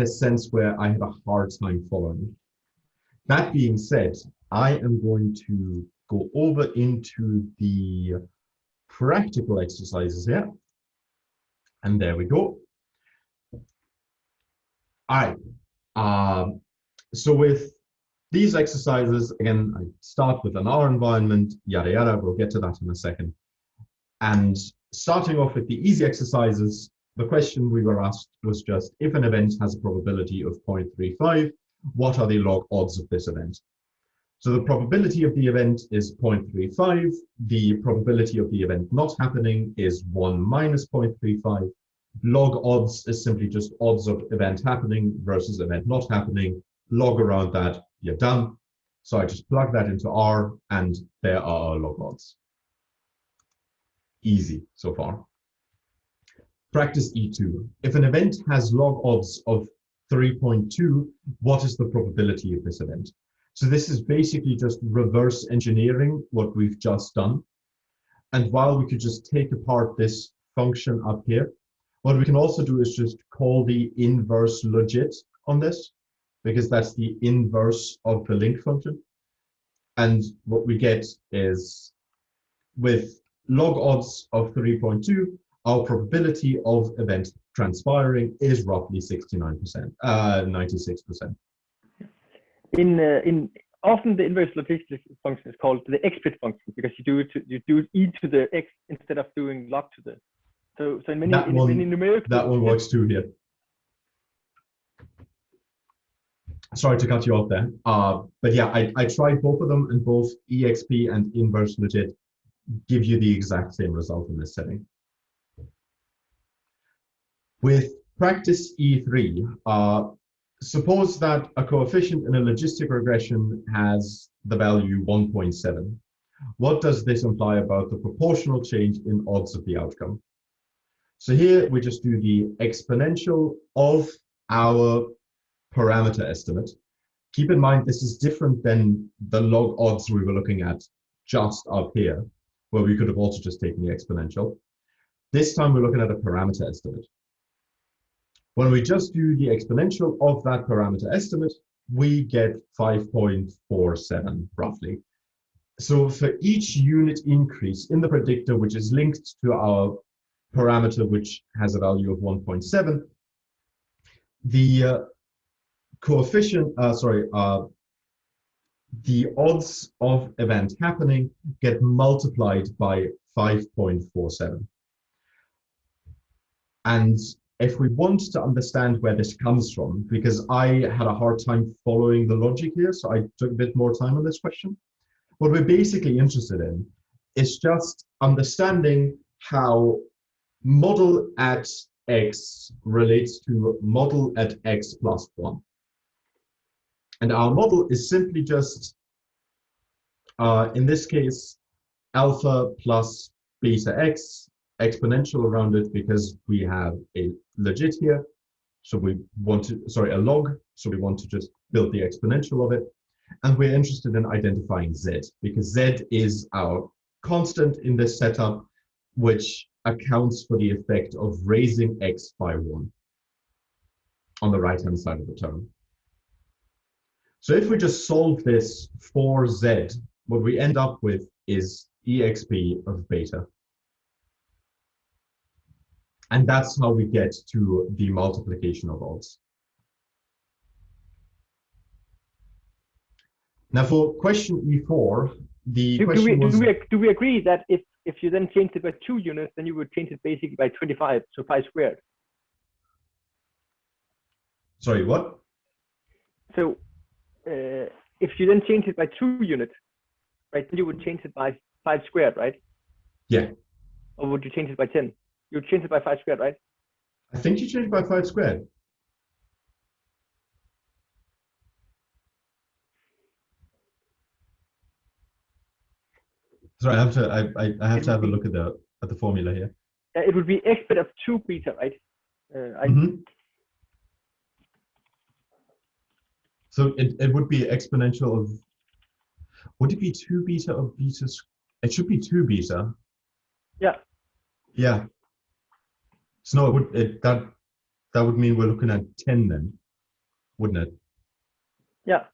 a sense where I had a hard time following. That being said, I am going to go over into the practical exercises here. And there we go. All right. So with these exercises, again, I start with an R environment, yada, yada. We'll get to that in a second. And starting off with the easy exercises, the question we were asked was just, if an event has a probability of 0.35, what are the log odds of this event? So the probability of the event is 0.35. The probability of the event not happening is 1 minus 0.35. Log odds is simply just odds of event happening versus event not happening. Log around that, you're done. So I just plug that into R, and there are our log odds. Easy so far. Practice E2. If an event has log odds of 3.2, what is the probability of this event? So this is basically just reverse engineering what we've just done. And while we could just take apart this function up here, what we can also do is just call the inverse logit on this, because that's the inverse of the link function. And what we get is, with log odds of 3.2, our probability of event transpiring is roughly 96%. often the inverse logistic function is called the explit function because you do e to the x instead of doing log to the. So in many numerical. That one works too here. Sorry to cut you off there. But yeah, I tried both of them, and both exp and inverse logit give you the exact same result in this setting. With practice E3, suppose that a coefficient in a logistic regression has the value 1.7. What does this imply about the proportional change in odds of the outcome? So here we just do the exponential of our parameter estimate. Keep in mind, this is different than the log odds we were looking at just up here, where we could have also just taken the exponential. This time we're looking at a parameter estimate. When we just do the exponential of that parameter estimate, we get 5.47 roughly. So for each unit increase in the predictor, which is linked to our parameter, which has a value of 1.7, the coefficient, the odds of event happening get multiplied by 5.47. And if we want to understand where this comes from, because I had a hard time following the logic here, so I took a bit more time on this question. What we're basically interested in is just understanding how model at x relates to model at x plus 1. And our model is simply just, in this case, alpha plus beta x, exponential around it because we have a logit here. So we want to, a log. So we want to just build the exponential of it. And we're interested in identifying z because z is our constant in this setup, which accounts for the effect of raising x by 1 on the right-hand side of the term. So if we just solve this for z, what we end up with is exp of beta. And that's how we get to the multiplication of odds. Now for question E4, the question was... Do we agree that if you then change it by 2 units, then you would change it basically by 25, so pi squared? Sorry, what? So if you then change it by 2 units, right, then you would change it by 5 squared, right? Yeah. Or would you change it by 10? You would change it by 5 squared, right? I think you changed by 5 squared. Sorry, I have to have a look at the formula here. It would be expert of 2 beta, right? So it would be exponential of, would it be 2 beta of beta? It should be 2 beta. Yeah. Yeah. So no, that would mean we're looking at 10 then, wouldn't it? Yeah.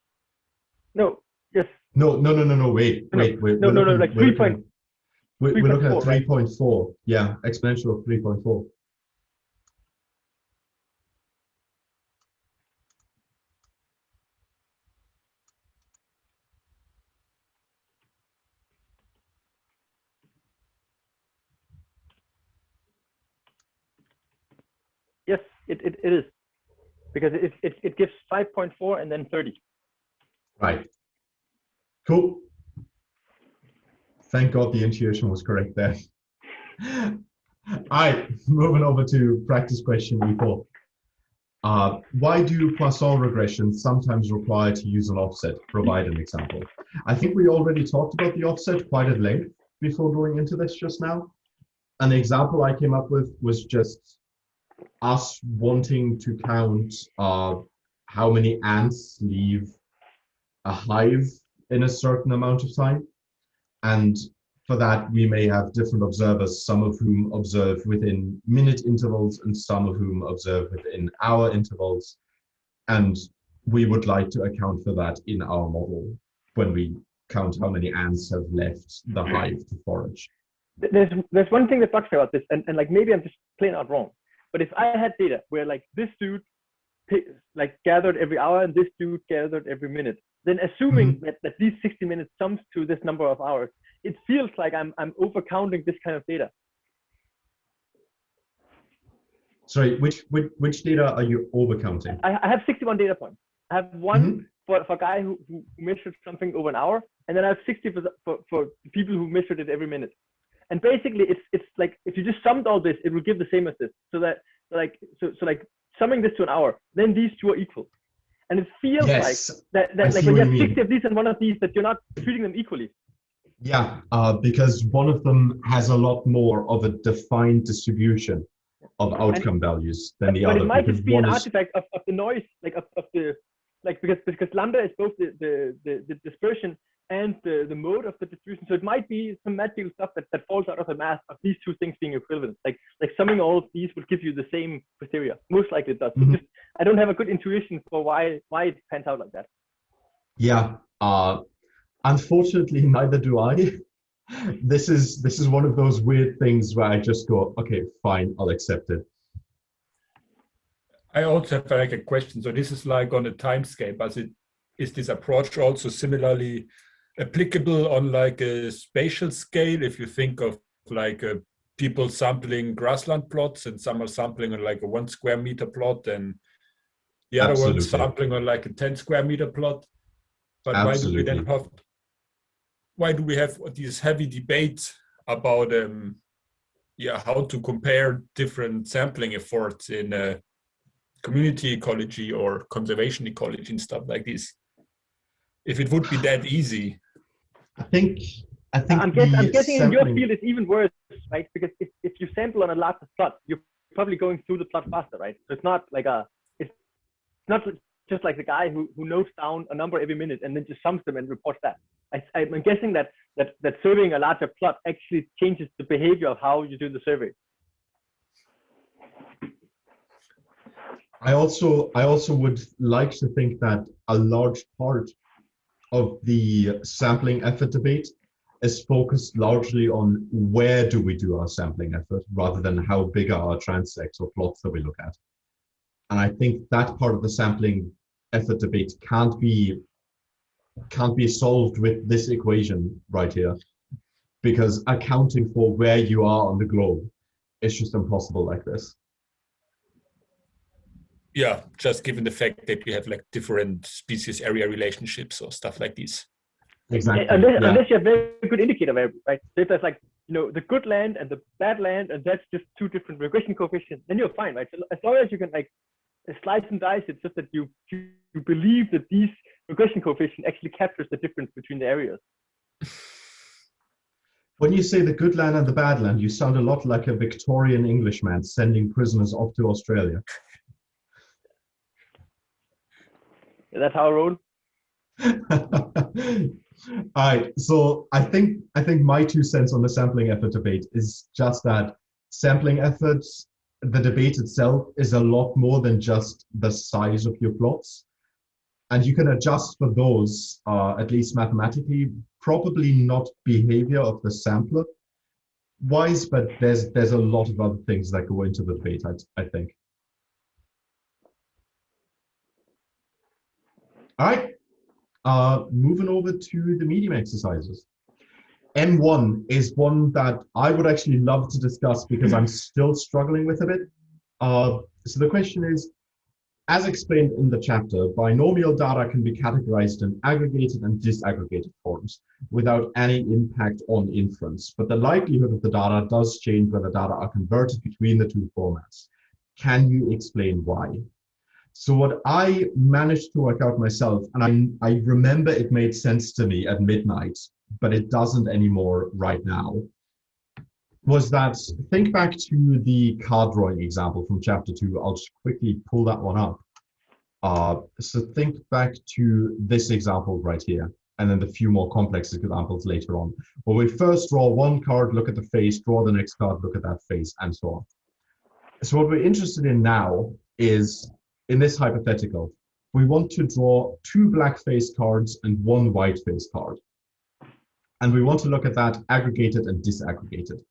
No. Yes. No. Wait. Like 3 point. We're looking at 3.4. Right? Yeah, exponential of 3.4. Yes, it is, because it gives 5.4 and then 30. Right. Cool. Thank God the intuition was correct there. All right, moving over to practice question E4. Why do Poisson regressions sometimes require to use an offset? Provide an example. I think we already talked about the offset quite at length before going into this just now. An example I came up with was just us wanting to count how many ants leave a hive in a certain amount of time. And for that, we may have different observers, some of whom observe within minute intervals and some of whom observe within hour intervals. And we would like to account for that in our model when we count how many ants have left the hive to forage. There's one thing that bugs me about this, and like maybe I'm just plain out wrong. But if I had data where like this dude like gathered every hour and this dude gathered every minute, then assuming that these 60 minutes sums to this number of hours, it feels like I'm overcounting this kind of data. Sorry, which data are you overcounting? I have 61 data points. I have one for a guy who measured something over an hour, and then I have 60 for people who measured it every minute. And basically, it's like if you just summed all this, it will give the same as this. So summing this to an hour, then these two are equal. And it feels like that like when you have 60 of these and one of these, that you're not treating them equally. Yeah, because one of them has a lot more of a defined distribution of outcome values than the other. But it might just be an artifact of the noise, because lambda is both the dispersion and the mode of the distribution. So it might be some magical stuff that falls out of the math of these two things being equivalent. Like summing all of these will give you the same criteria. Most likely it does. Just, I don't have a good intuition for why it pans out like that. Yeah. Unfortunately, neither do I. This is one of those weird things where I just go, okay, fine, I'll accept it. I also have like a question. So this is like on a timescape. Is this approach also similarly applicable on like a spatial scale? If you think of like people sampling grassland plots, and some are sampling on like a 1 square meter plot, and the other one sampling on like a 10 square meter plot. But why do we have these heavy debates about how to compare different sampling efforts in community ecology or conservation ecology and stuff like this? If it would be that easy, I think I'm guessing in your field it's even worse, right? Because if you sample on a larger plot, you're probably going through the plot faster, right? So it's not just like the guy who notes down a number every minute and then just sums them and reports that. I'm guessing that surveying a larger plot actually changes the behavior of how you do the survey. I also would like to think that a large part of the sampling effort debate is focused largely on where do we do our sampling effort rather than how big are our transects or plots that we look at. And I think that part of the sampling effort debate can't be solved with this equation right here, because accounting for where you are on the globe is just impossible like this. Yeah, just given the fact that we have like different species area relationships or stuff like this. Exactly. Unless you have very good indicator variables, right? So if there's like, the good land and the bad land, and that's just two different regression coefficients, then you're fine, right? So as long as you can like slice and dice, it's just that you believe that these regression coefficient actually captures the difference between the areas. When you say the good land and the bad land, you sound a lot like a Victorian Englishman sending prisoners off to Australia. That's how I roll. All right, so I think my 2 cents on the sampling effort debate is just that sampling efforts, the debate itself is a lot more than just the size of your plots, and you can adjust for those, at least mathematically, probably not behavior of the sampler wise, but there's a lot of other things that go into the debate, I think. All right, moving over to the medium exercises. M1 is one that I would actually love to discuss because I'm still struggling with a bit. So the question is, as explained in the chapter, binomial data can be categorized in aggregated and disaggregated forms without any impact on inference, but the likelihood of the data does change when the data are converted between the 2 formats. Can you explain why? So what I managed to work out myself, and I remember it made sense to me at midnight, but it doesn't anymore right now, was that, think back to the card drawing example from chapter 2. I'll just quickly pull that one up. So think back to this example right here, and then the few more complex examples later on, where we first draw one card, look at the face, draw the next card, look at that face, and so on. So what we're interested in now is, in this hypothetical, we want to draw 2 black face cards and 1 white face card. And we want to look at that aggregated and disaggregated.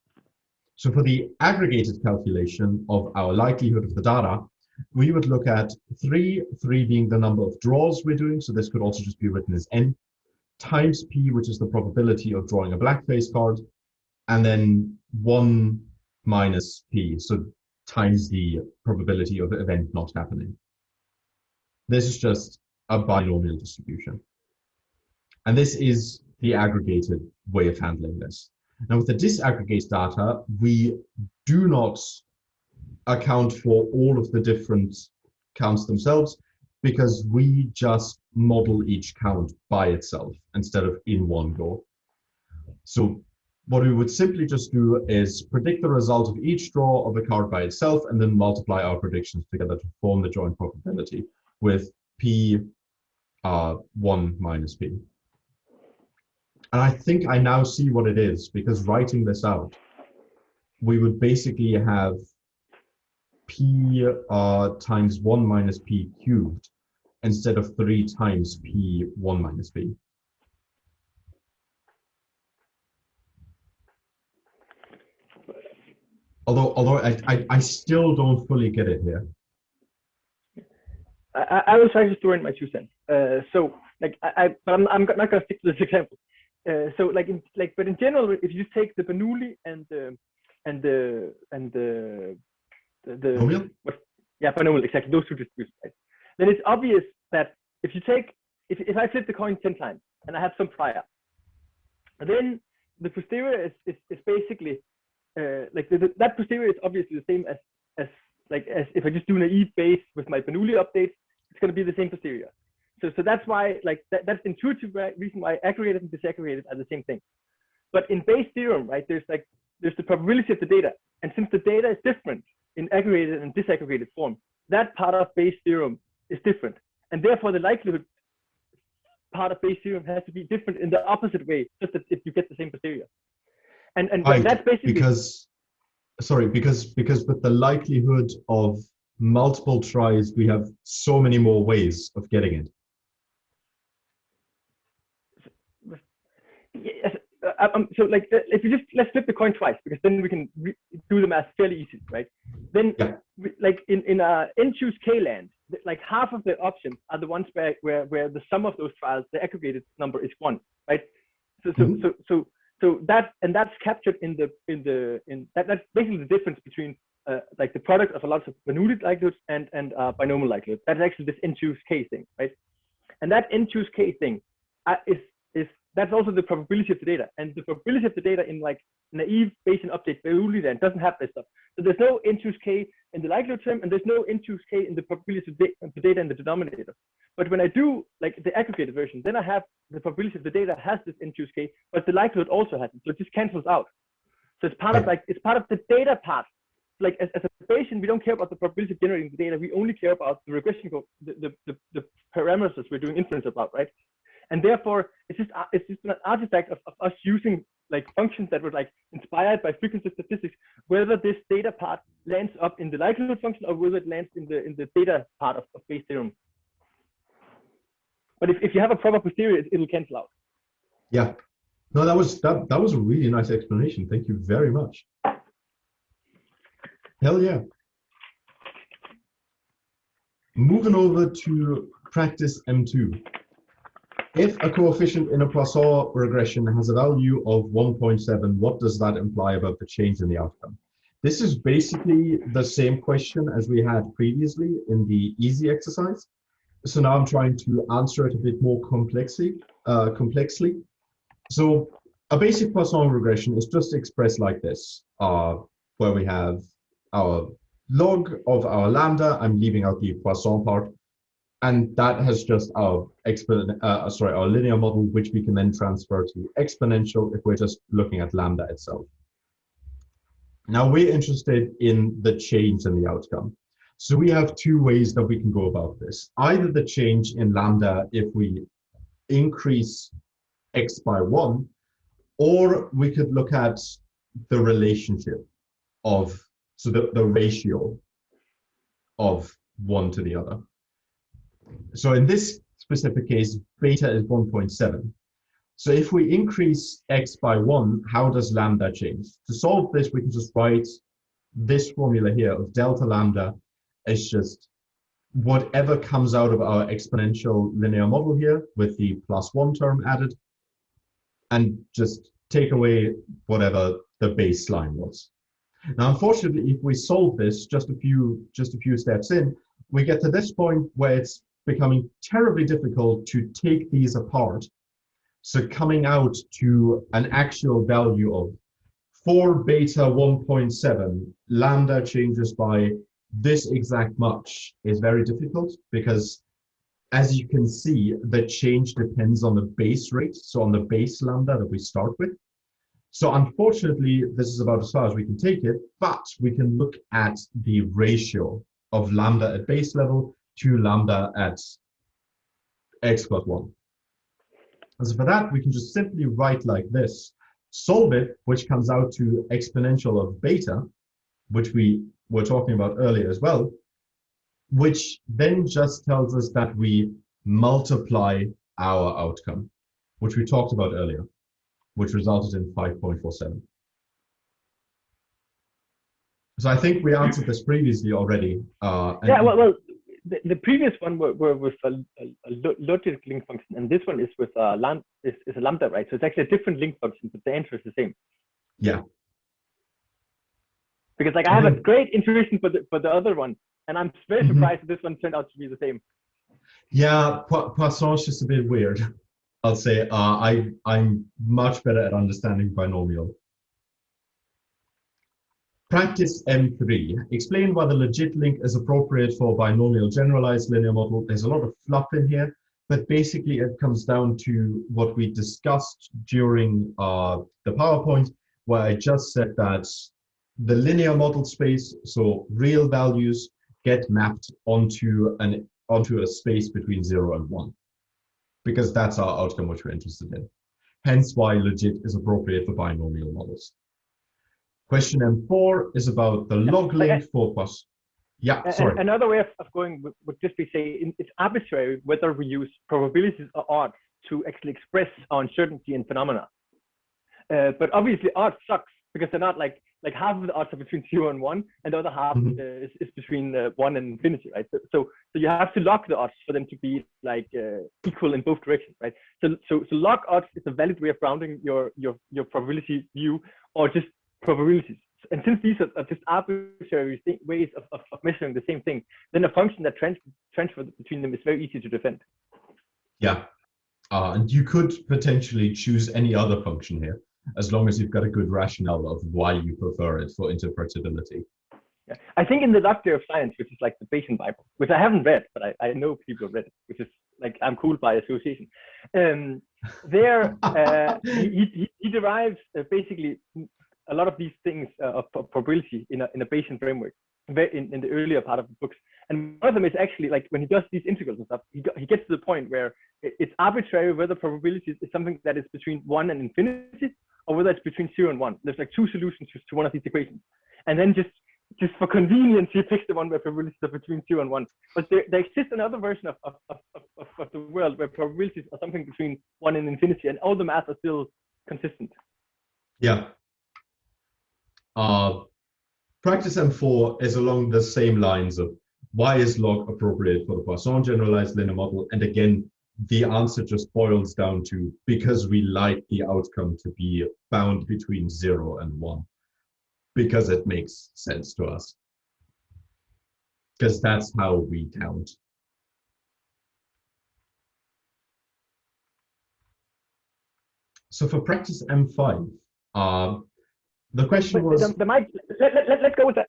So for the aggregated calculation of our likelihood of the data, we would look at 3 being the number of draws we're doing. So this could also just be written as n, times p, which is the probability of drawing a blackface card, and then 1 minus p, so times the probability of the event not happening. This is just a binomial distribution. And this is the aggregated way of handling this. Now with the disaggregated data, we do not account for all of the different counts themselves, because we just model each count by itself instead of in one go. So what we would simply just do is predict the result of each draw of a card by itself and then multiply our predictions together to form the joint probability with p 1 minus p. And I think I now see what it is, because writing this out, we would basically have p times 1 minus p cubed instead of 3 times p 1 minus p. Although I still don't fully get it here. I will try to throw in my 2 cents. So like but I'm not going to stick to this example. So but in general, if you just take the Bernoulli and the Bernoulli, exactly, those 2 distributions, right? Then it's obvious that if you take if I flip the coin 10 times and I have some prior, then the posterior is basically that posterior is obviously the same as if I just do naive base with my Bernoulli updates, it's going to be the same posterior. So that's why that's the intuitive reason why aggregated and disaggregated are the same thing. But in Bayes' theorem, right, there's the probability of the data, and since the data is different in aggregated and disaggregated form, that part of Bayes' theorem is different, and therefore the likelihood part of Bayes' theorem has to be different in the opposite way, just that if you get the same posterior. And that's basically because with the likelihood of multiple tries, we have so many more ways of getting it. Yes, so if you let's flip the coin twice, because then we can do the math fairly easy, right? Then in n choose k land, half of the options are the ones where the sum of those trials, the aggregated number, is 1, right? So that's captured in that's basically the difference between the product of a lot of Bernoulli likelihoods and binomial likelihood. That's actually this n choose k thing, right? And that n choose k thing that's also the probability of the data, and the probability of the data in naive Bayesian update Bernoulli then doesn't have this stuff. So there's no n choose k in the likelihood term, and there's no n choose k in the probability of the data in the denominator. But when I do the aggregated version, then I have the probability of the data has this n choose k, but the likelihood also has it. So it just cancels out. So it's part of it's part of the data part. As a Bayesian, we don't care about the probability of generating the data. We only care about the regression code, the parameters we're doing inference about, right? And therefore, it's just an artifact of us using functions that were inspired by frequency statistics, whether this data part lands up in the likelihood function or whether it lands in the data part of Bayes' theorem. But if you have a proper posterior, it'll cancel out. Yeah. No, that was a really nice explanation. Thank you very much. Hell yeah. Moving over to practice M2. If a coefficient in a Poisson regression has a value of 1.7, what does that imply about the change in the outcome? This is basically the same question as we had previously in the easy exercise. So now I'm trying to answer it a bit more complexly. So a basic Poisson regression is just expressed like this, where we have our log of our lambda. I'm leaving out the Poisson part. And that has just our linear model, which we can then transfer to exponential if we're just looking at lambda itself. Now we're interested in the change in the outcome. So we have 2 ways that we can go about this. Either the change in lambda if we increase x by 1, or we could look at the relationship of, so the ratio of one to the other. So in this specific case, beta is 1.7. So if we increase x by 1, how does lambda change? To solve this, we can just write this formula here of delta lambda is just whatever comes out of our exponential linear model here with the +1 term added, and just take away whatever the baseline was. Now, unfortunately, if we solve this just a few steps in, we get to this point where it's becoming terribly difficult to take these apart. So coming out to an actual value of 4 beta 1.7, lambda changes by this exact much is very difficult, because as you can see, the change depends on the base rate, so on the base lambda that we start with. So unfortunately, this is about as far as we can take it, but we can look at the ratio of lambda at base level to lambda at x + 1. And so for that, we can just simply write like this, solve it, which comes out to exponential of beta, which we were talking about earlier as well, which then just tells us that we multiply our outcome, which we talked about earlier, which resulted in 5.47. So I think we answered this previously already. Yeah, well, the previous one were with a logic link function, and this one is with a lambda, right? So it's actually a different link function, but the answer is the same. Yeah. Because like I have a great intuition for the other one, and I'm very surprised that this one turned out to be the same. Yeah, Poisson's just a bit weird. I'll say I'm much better at understanding binomial. Practice M3. Explain why the legit link is appropriate for binomial generalized linear model. There's a lot of fluff in here, but basically it comes down to what we discussed during the PowerPoint, where I just said that the linear model space, so real values, get mapped onto a space between 0 and 1, because that's our outcome which we're interested in. Hence why legit is appropriate for binomial models. Question M4 is about the log link for plus. Yeah, sorry. Another way of going would just be say it's arbitrary whether we use probabilities or odds to actually express our uncertainty in phenomena. But obviously odds sucks, because they're not like half of the odds are between 0 and 1, and the other half is between 1 and infinity, right? So you have to log the odds for them to be like equal in both directions, right? So log odds is a valid way of rounding your probability view, or just probabilities. And since these are just arbitrary ways of measuring the same thing, then a function that transfers between them is very easy to defend. Yeah, and you could potentially choose any other function here, as long as you've got a good rationale of why you prefer it for interpretability. Yeah. I think in the Doctor of Science, which is like the Bayesian Bible, which I haven't read, but I know people have read it, which is like, I'm cool by association. There, he derives basically a lot of these things of probability in a Bayesian framework in the earlier part of the books. And one of them is actually like when he does these integrals and stuff, he gets to the point where it's arbitrary whether probability is something that is between 1 and infinity, or whether it's between 0 and 1. There's like two solutions to one of these equations. And then just for convenience, he picks the one where probabilities are between 0 and 1. But there exists another version of the world where probabilities are something between 1 and infinity, and all the math are still consistent. Yeah. Practice M4 is along the same lines of why is log appropriate for the Poisson generalized linear model? And again, the answer just boils down to because we like the outcome to be bound between 0 and 1, because it makes sense to us, because that's how we count. So for practice M5, the question was. Let's go with that.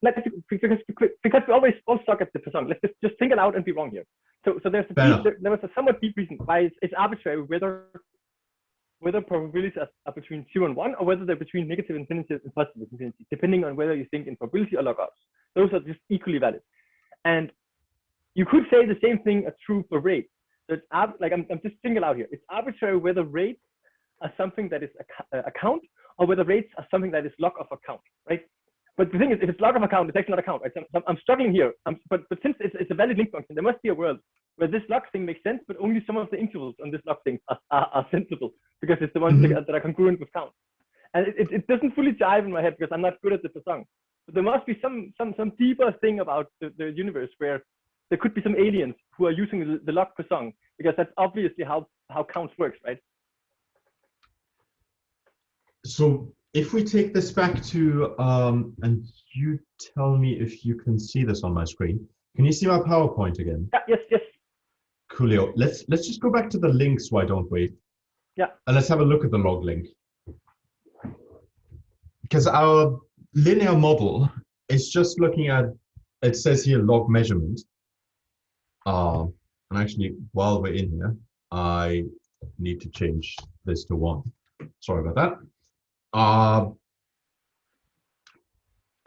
Because we always all suck at the Poisson. Let's just think it out and be wrong here. So there was a somewhat deep reason why it's arbitrary whether probabilities are between 0 and 1, or whether they're between negative infinity and positive infinity, depending on whether you think in probability or log odds. Those are just equally valid. And you could say the same thing is true for rates. So it's I'm just thinking out here. It's arbitrary whether rates are something that is a count, or whether rates are something that is log of a count, right? But the thing is, if it's log of a count, it's actually not a count, right? So I'm struggling here. But since it's a valid link function, there must be a world where this log thing makes sense, but only some of the intervals on this log thing are sensible, because it's the ones that are congruent with count. And it doesn't fully jive in my head, because I'm not good at the Poisson. There must be some deeper thing about the universe where there could be some aliens who are using the log per song, because that's obviously how counts works, right? So if we take this back to, and you tell me if you can see this on my screen. Can you see my PowerPoint again? Yeah, yes. Coolio. Let's just go back to the links, why don't we? Yeah. And let's have a look at the log link. Because our linear model is just looking at, it says here log measurement. And actually, while we're in here, I need to change this to 1. Sorry about that.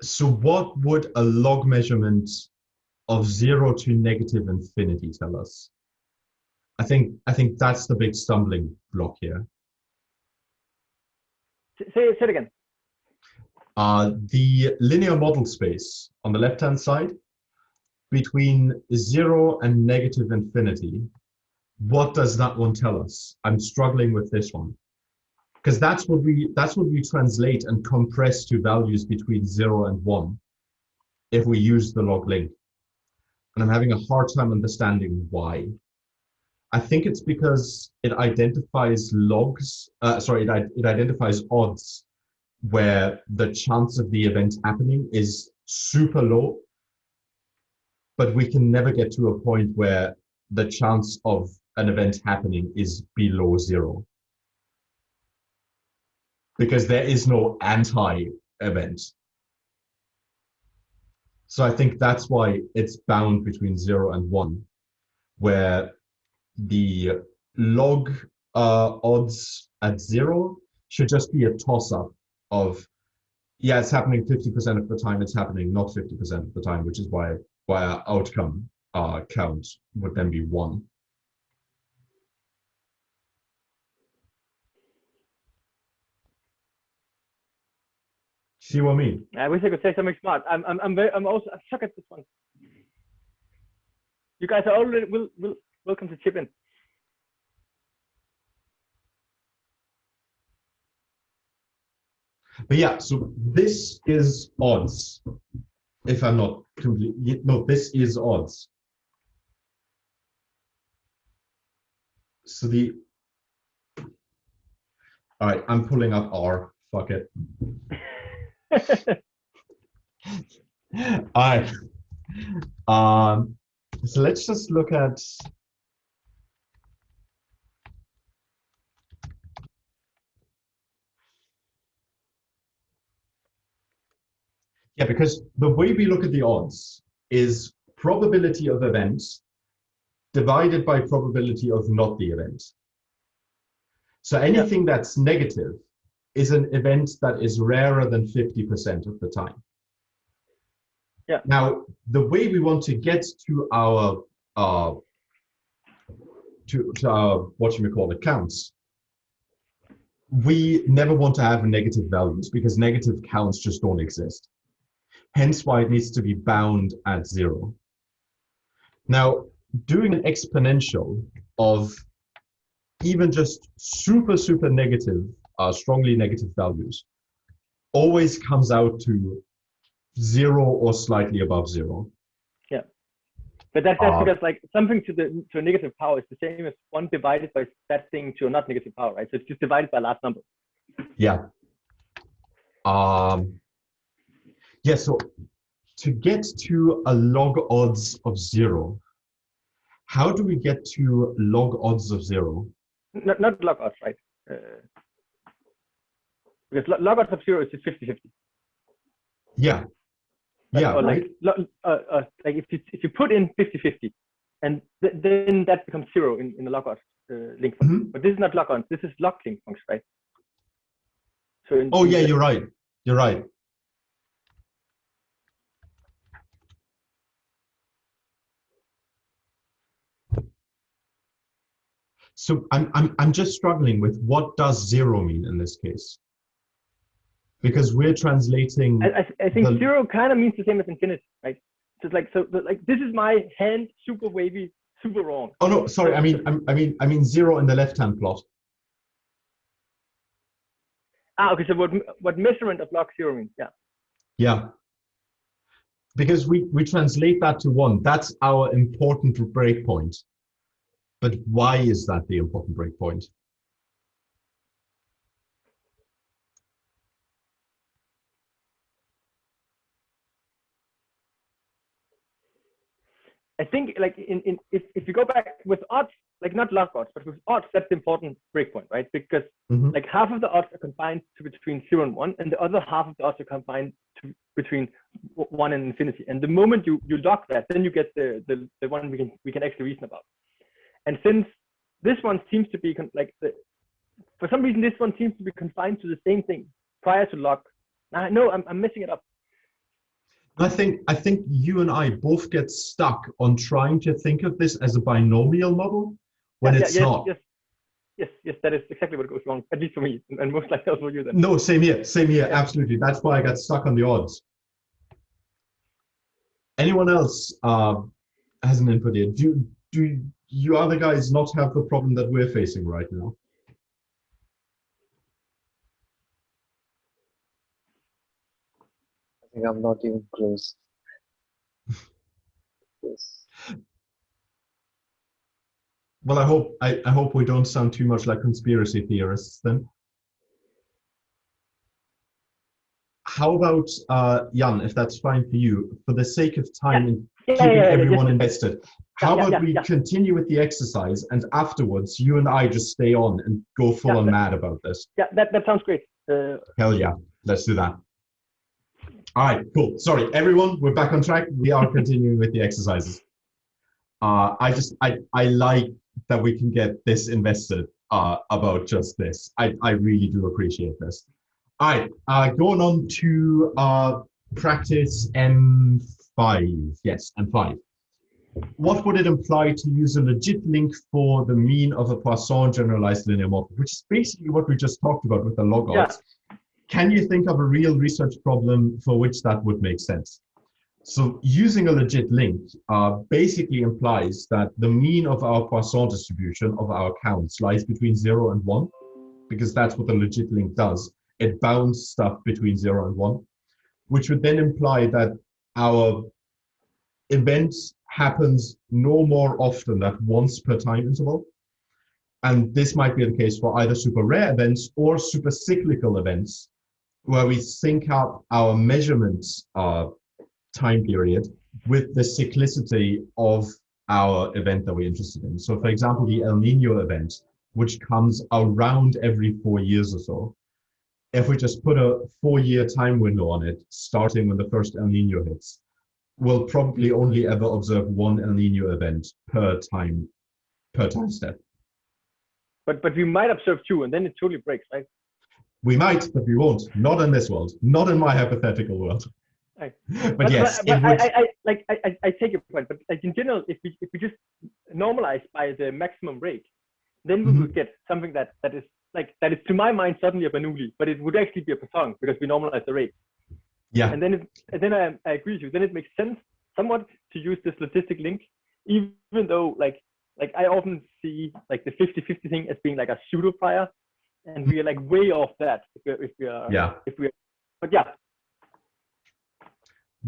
So what would a log measurement of 0 to negative infinity tell us? I think that's the big stumbling block here. Say it again. The linear model space on the left-hand side between 0 and negative infinity, what does that one tell us? I'm struggling with this one, because that's what we translate and compress to values between 0 and 1 if we use the log link. And I'm having a hard time understanding why. I think it's because it identifies it identifies odds where the chance of the event happening is super low, but we can never get to a point where the chance of an event happening is below 0. Because there is no anti-event. So I think that's why it's bound between 0 and 1, where the log odds at 0 should just be a toss-up of, yeah, it's happening 50% of the time, it's happening not 50% of the time, which is why our outcome count would then be 1. See what I mean? I wish I could say something smart. I'm stuck at this one. You guys are already welcome to chip in. But yeah, so this is odds. If I'm not completely, no, this is odds. So all right, I'm pulling up R. Fuck it. All right. So let's just look at. Yeah, because the way we look at the odds is probability of events divided by probability of not the event. So anything that's negative is an event that is rarer than 50% of the time. Yeah. Now, the way we want to get to our counts, we never want to have negative values because negative counts just don't exist. Hence why it needs to be bound at 0. Now, doing an exponential of even just super, super negative, strongly negative values always comes out to 0 or slightly above 0. Yeah. But that's because like something to a negative power is the same as 1 divided by that thing to a not negative power, right? So it's just divided by a large number. Yeah. Yeah, so to get to a log odds of 0, how do we get to log odds of 0? Not log odds, right? Because log odds of 0 is just 50-50. Yeah. Yeah, or right? Like if you put in 50-50, and then that becomes 0 in the log odds link function. Mm-hmm. But this is not log odds, this is log link function, right? So yeah, you're right. You're right. So I'm just struggling with what does 0 mean in this case, because we're translating. I think 0 kind of means the same as infinity, right? So it's like this is my hand super wavy, super wrong. Oh no, sorry. I mean 0 in the left-hand plot. Okay. So what measurement of log 0 means? Yeah. Yeah. Because we translate that to 1. That's our important breakpoint. But why is that the important breakpoint? I think like if you go back with odds, like not log odds, but with odds, that's the important breakpoint, right? Because like half of the odds are confined to between 0 and 1, and the other half of the odds are confined to between 1 and infinity. And the moment you log that, then you get the one we can actually reason about. And since this one seems to be for some reason this one seems to be confined to the same thing prior to log. I know I'm messing it up. I think you and I both get stuck on trying to think of this as a binomial model when it's not. Yes, that is exactly what goes wrong, at least for me, and most likely also for you then. No, same here, absolutely. That's why I got stuck on the odds. Anyone else has an input here? Do you other guys not have the problem that we're facing right now? I think I'm not even close. Yes. Well, I hope we don't sound too much like conspiracy theorists then. How about Jan, if that's fine for you, for the sake of time and keeping everyone invested, how about we continue with the exercise, and afterwards you and I just stay on and go full on mad about this? Yeah, that sounds great. Hell yeah, let's do that. All right, cool. Sorry, everyone, we're back on track. We are continuing with the exercises. I like that we can get this invested about just this. I really do appreciate this. All right, going on to practice M5. Yes, M5. What would it imply to use a legit link for the mean of a Poisson generalized linear model, which is basically what we just talked about with the log odds? Can you think of a real research problem for which that would make sense? So using a legit link basically implies that the mean of our Poisson distribution of our counts lies between 0 and 1, because that's what the legit link does. It bounds stuff between 0 and 1, which would then imply that our event happens no more often than once per time interval. And this might be the case for either super rare events or super cyclical events, where we sync up our measurements time period with the cyclicity of our event that we're interested in. So for example, the El Nino event, which comes around every 4 years or so, if we just put a 4-year time window on it, starting when the first El Nino hits, we'll probably only ever observe one El Nino event per time step. But we might observe 2, and then it totally breaks, right? We might, but we won't. Not in this world. Not in my hypothetical world. Right. But yes, I take your point. But like in general, if we just normalize by the maximum rate, then we would get something that is to my mind suddenly a Bernoulli, but it would actually be a Poisson because we normalize the rate. Yeah. And then I agree with you. Then it makes sense somewhat to use the statistic link, even though like I often see like the 50-50 thing as being like a pseudo prior, and we are like way off that if we are. But yeah.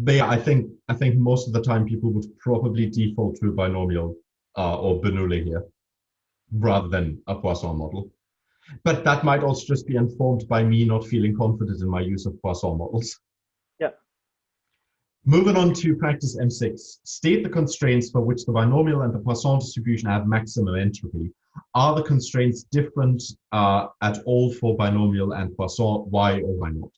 But yeah, I think most of the time people would probably default to a binomial or Bernoulli here, rather than a Poisson model. But that might also just be informed by me not feeling confident in my use of Poisson models. Yeah. Moving on to practice M6. State the constraints for which the binomial and the Poisson distribution have maximum entropy. Are the constraints different at all for binomial and Poisson? Why or why not?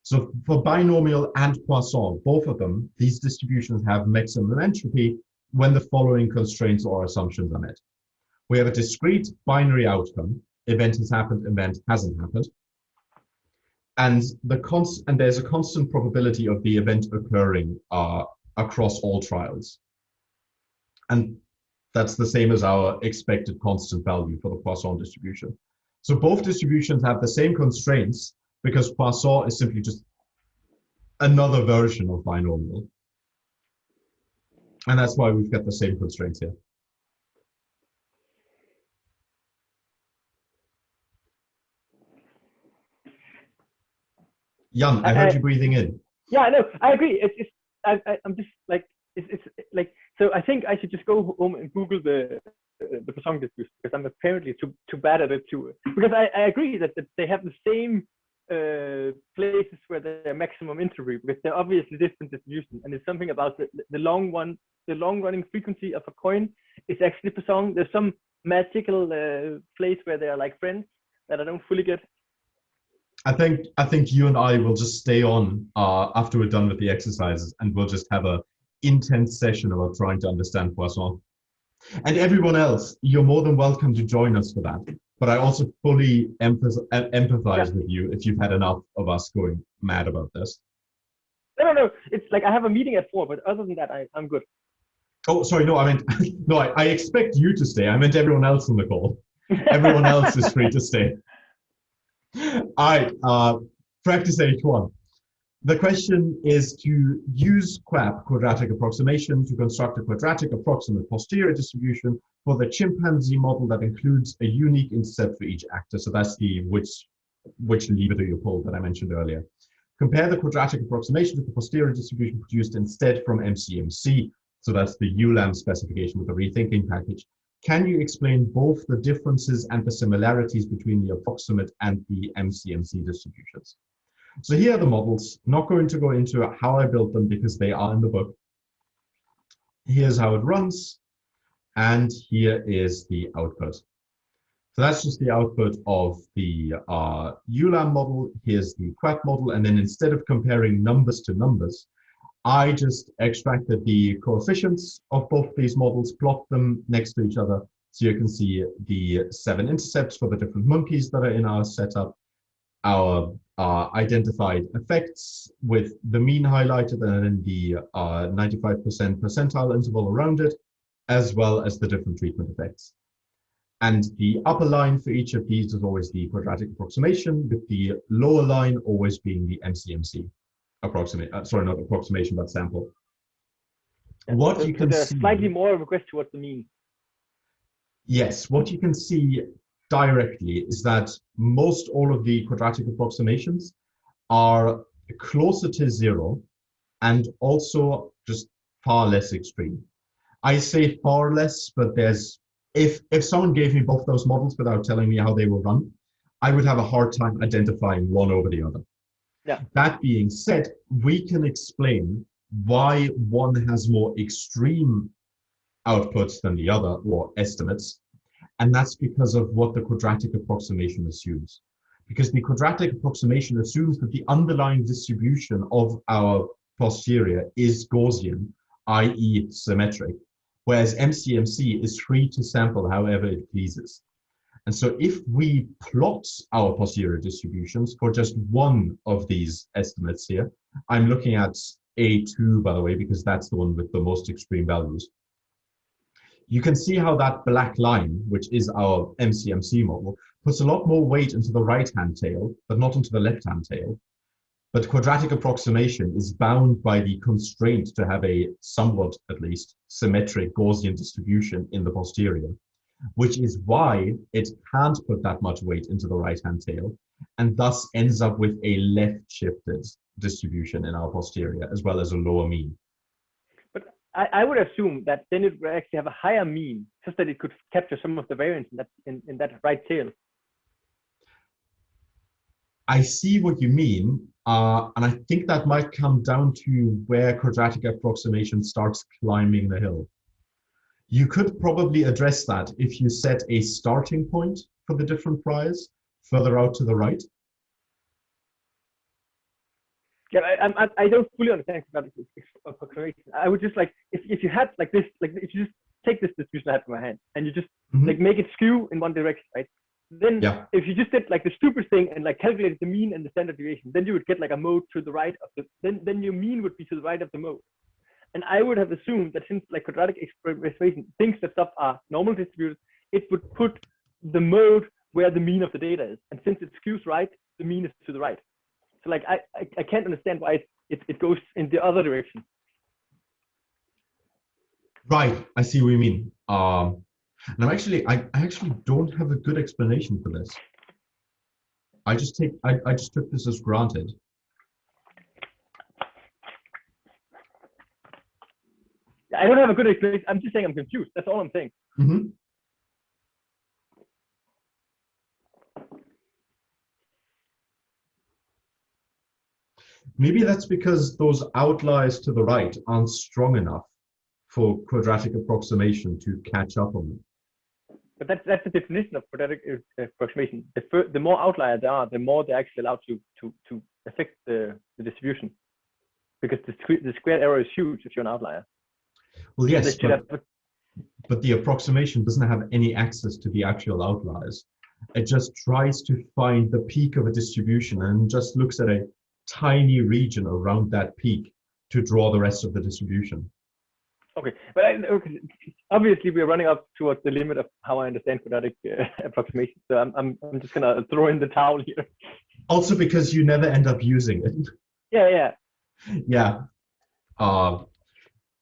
So for binomial and Poisson, both of them, these distributions have maximum entropy when the following constraints or assumptions are met. We have a discrete binary outcome. Event has happened, event hasn't happened. And there's a constant probability of the event occurring across all trials. And that's the same as our expected constant value for the Poisson distribution. So both distributions have the same constraints, because Poisson is simply just another version of binomial. And that's why we've got the same constraints here. Jan, I heard you breathing in. Yeah, no, I agree. It's I'm just like it's like, so I think I should just go home and Google the Poisson distribution, because I'm apparently too bad at it too. Because I agree that they have the same places where they're maximum entropy, because they're obviously different distributions, and it's something about the long running frequency of a coin is actually Poisson. There's some magical place where they are like friends that I don't fully get. I think you and I will just stay on after we're done with the exercises, and we'll just have a intense session about trying to understand Poisson. And everyone else, you're more than welcome to join us for that. But I also fully empathize with you if you've had enough of us going mad about this. No. It's like I have a meeting at 4, but other than that, I'm good. Oh, sorry. No, I meant no. I expect you to stay. I meant everyone else on the call. Everyone else is free to stay. All right. Practice H1. The question is to use QAP, quadratic approximation, to construct a quadratic approximate posterior distribution for the chimpanzee model that includes a unique intercept for each actor. So that's the which lever do you pull that I mentioned earlier. Compare the quadratic approximation to the posterior distribution produced instead from MCMC. So that's the ULAM specification with the rethinking package. Can you explain both the differences and the similarities between the approximate and the MCMC distributions? So here are the models. Not going to go into how I built them because they are in the book. Here's how it runs, and here is the output. So that's just the output of the ULAM model. Here's the QAP model, and then instead of comparing numbers to numbers, I just extracted the coefficients of both these models, plot them next to each other, so you can see the 7 intercepts for the different monkeys that are in our setup, our identified effects with the mean highlighted and then the 95% percentile interval around it, as well as the different treatment effects. And the upper line for each of these is always the quadratic approximation, with the lower line always being the MCMC sorry, not approximation, but sample. What you can see, slightly more of a question towards the mean. Yes, what you can see directly is that most all of the quadratic approximations are closer to 0 and also just far less extreme. I say far less, but there's if someone gave me both those models without telling me how they will run, I would have a hard time identifying one over the other. Yeah. That being said, we can explain why one has more extreme outputs than the other, or estimates, and that's because of what the quadratic approximation assumes. Because the quadratic approximation assumes that the underlying distribution of our posterior is Gaussian, i.e. symmetric, whereas MCMC is free to sample however it pleases. And so if we plot our posterior distributions for just one of these estimates here, I'm looking at A2, by the way, because that's the one with the most extreme values. You can see how that black line, which is our MCMC model, puts a lot more weight into the right-hand tail, but not into the left-hand tail. But quadratic approximation is bound by the constraint to have a somewhat, at least, symmetric Gaussian distribution in the posterior, which is why it can't put that much weight into the right-hand tail, and thus ends up with a left-shifted distribution in our posterior, as well as a lower mean. But I would assume that then it would actually have a higher mean, just that it could capture some of the variance in that right tail. I see what you mean, and I think that might come down to where quadratic approximation starts climbing the hill. You could probably address that if you set a starting point for the different priors further out to the right. Yeah, I don't fully understand quadratic approximation. I would just like, if you had like this, like if you just take this distribution I have in my hand and you just like make it skew in one direction, right? Then if you just did like the stupid thing and like calculated the mean and the standard deviation, then you would get like a mode to the right of the, then your mean would be to the right of the mode. And I would have assumed that since like quadratic approximation thinks that stuff are normal distributed, it would put the mode where the mean of the data is. And since it skews right, the mean is to the right. So like I can't understand why it goes in the other direction. Right, I see what you mean. And I actually don't have a good explanation for this. I just took this as granted. I don't have a good explanation. I'm just saying I'm confused. That's all I'm saying. Mm-hmm. Maybe that's because those outliers to the right aren't strong enough for quadratic approximation to catch up on them. But that's the definition of quadratic approximation. The more outliers there are, the more they're actually allowed to affect the distribution, because the squared error is huge if you're an outlier. Well, yes, but the approximation doesn't have any access to the actual outliers. It just tries to find the peak of a distribution and just looks at a tiny region around that peak to draw the rest of the distribution. Okay, but obviously we're running up towards the limit of how I understand quadratic approximation. So I'm just gonna throw in the towel here. Also because you never end up using it. Yeah.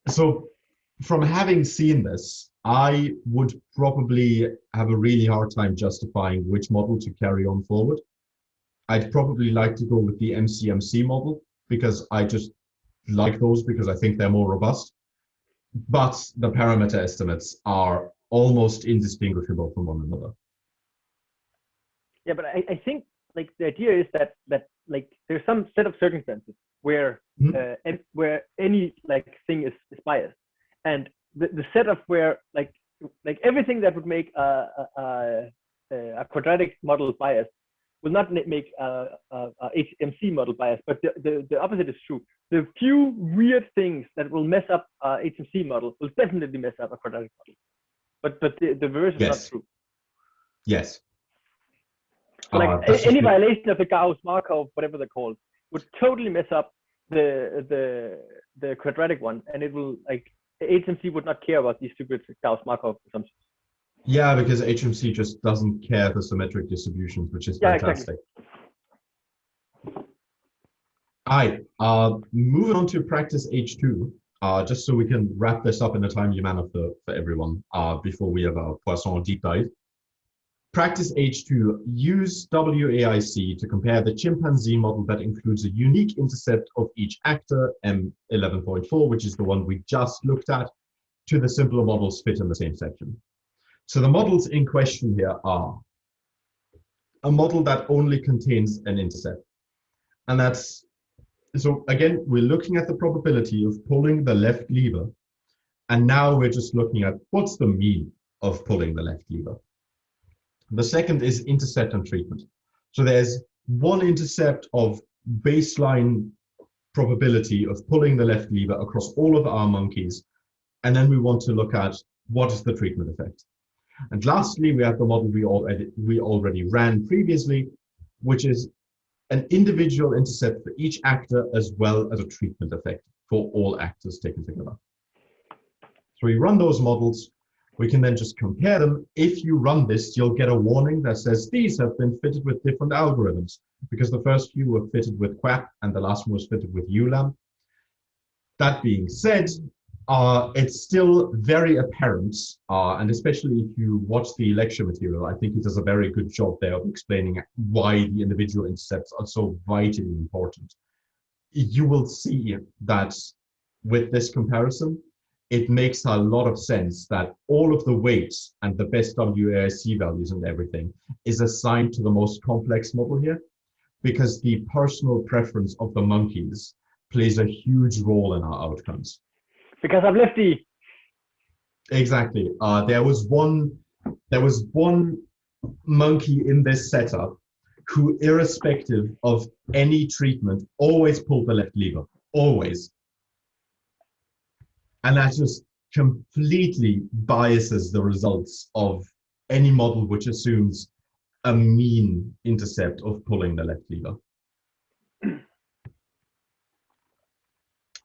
So from having seen this, I would probably have a really hard time justifying which model to carry on forward. I'd probably like to go with the MCMC model because I just like those because I think they're more robust. But the parameter estimates are almost indistinguishable from one another. Yeah, but I think like the idea is that like there's some set of circumstances where where any like thing is biased, and the setup where like everything that would make a quadratic model biased will not make a HMC model biased, but the opposite is true. The few weird things that will mess up a HMC model will definitely mess up a quadratic model. But the reverse is not true. Yes. So like any violation of the Gauss-Markov, whatever they're called, would totally mess up the quadratic one, and it will like HMC would not care about these stupid Gauss-Markov assumptions. Yeah, because HMC just doesn't care for symmetric distributions, which is fantastic. Exactly. All right, moving on to practice H2, just so we can wrap this up in a timely manner for everyone before we have our Poisson deep dive. Practice H2, use WAIC to compare the chimpanzee model that includes a unique intercept of each actor, M11.4, which is the one we just looked at, to the simpler models fit in the same section. So the models in question here are a model that only contains an intercept. And that's, so again, we're looking at the probability of pulling the left lever. And now we're just looking at what's the mean of pulling the left lever. The second is intercept and treatment. So there's one intercept of baseline probability of pulling the left lever across all of our monkeys. And then we want to look at what is the treatment effect. And lastly, we have the model we already ran previously, which is an individual intercept for each actor as well as a treatment effect for all actors taken together. So we run those models. We can then just compare them. If you run this, you'll get a warning that says these have been fitted with different algorithms because the first few were fitted with QAP and the last one was fitted with ULAM. That being said, it's still very apparent, and especially if you watch the lecture material, I think he does a very good job there of explaining why the individual intercepts are so vitally important. You will see that with this comparison, it makes a lot of sense that all of the weights and the best WAIC values and everything is assigned to the most complex model here, because the personal preference of the monkeys plays a huge role in our outcomes. Because I'm lefty. Exactly. There was one monkey in this setup who, irrespective of any treatment, always pulled the left lever, always. And that just completely biases the results of any model which assumes a mean intercept of pulling the left lever.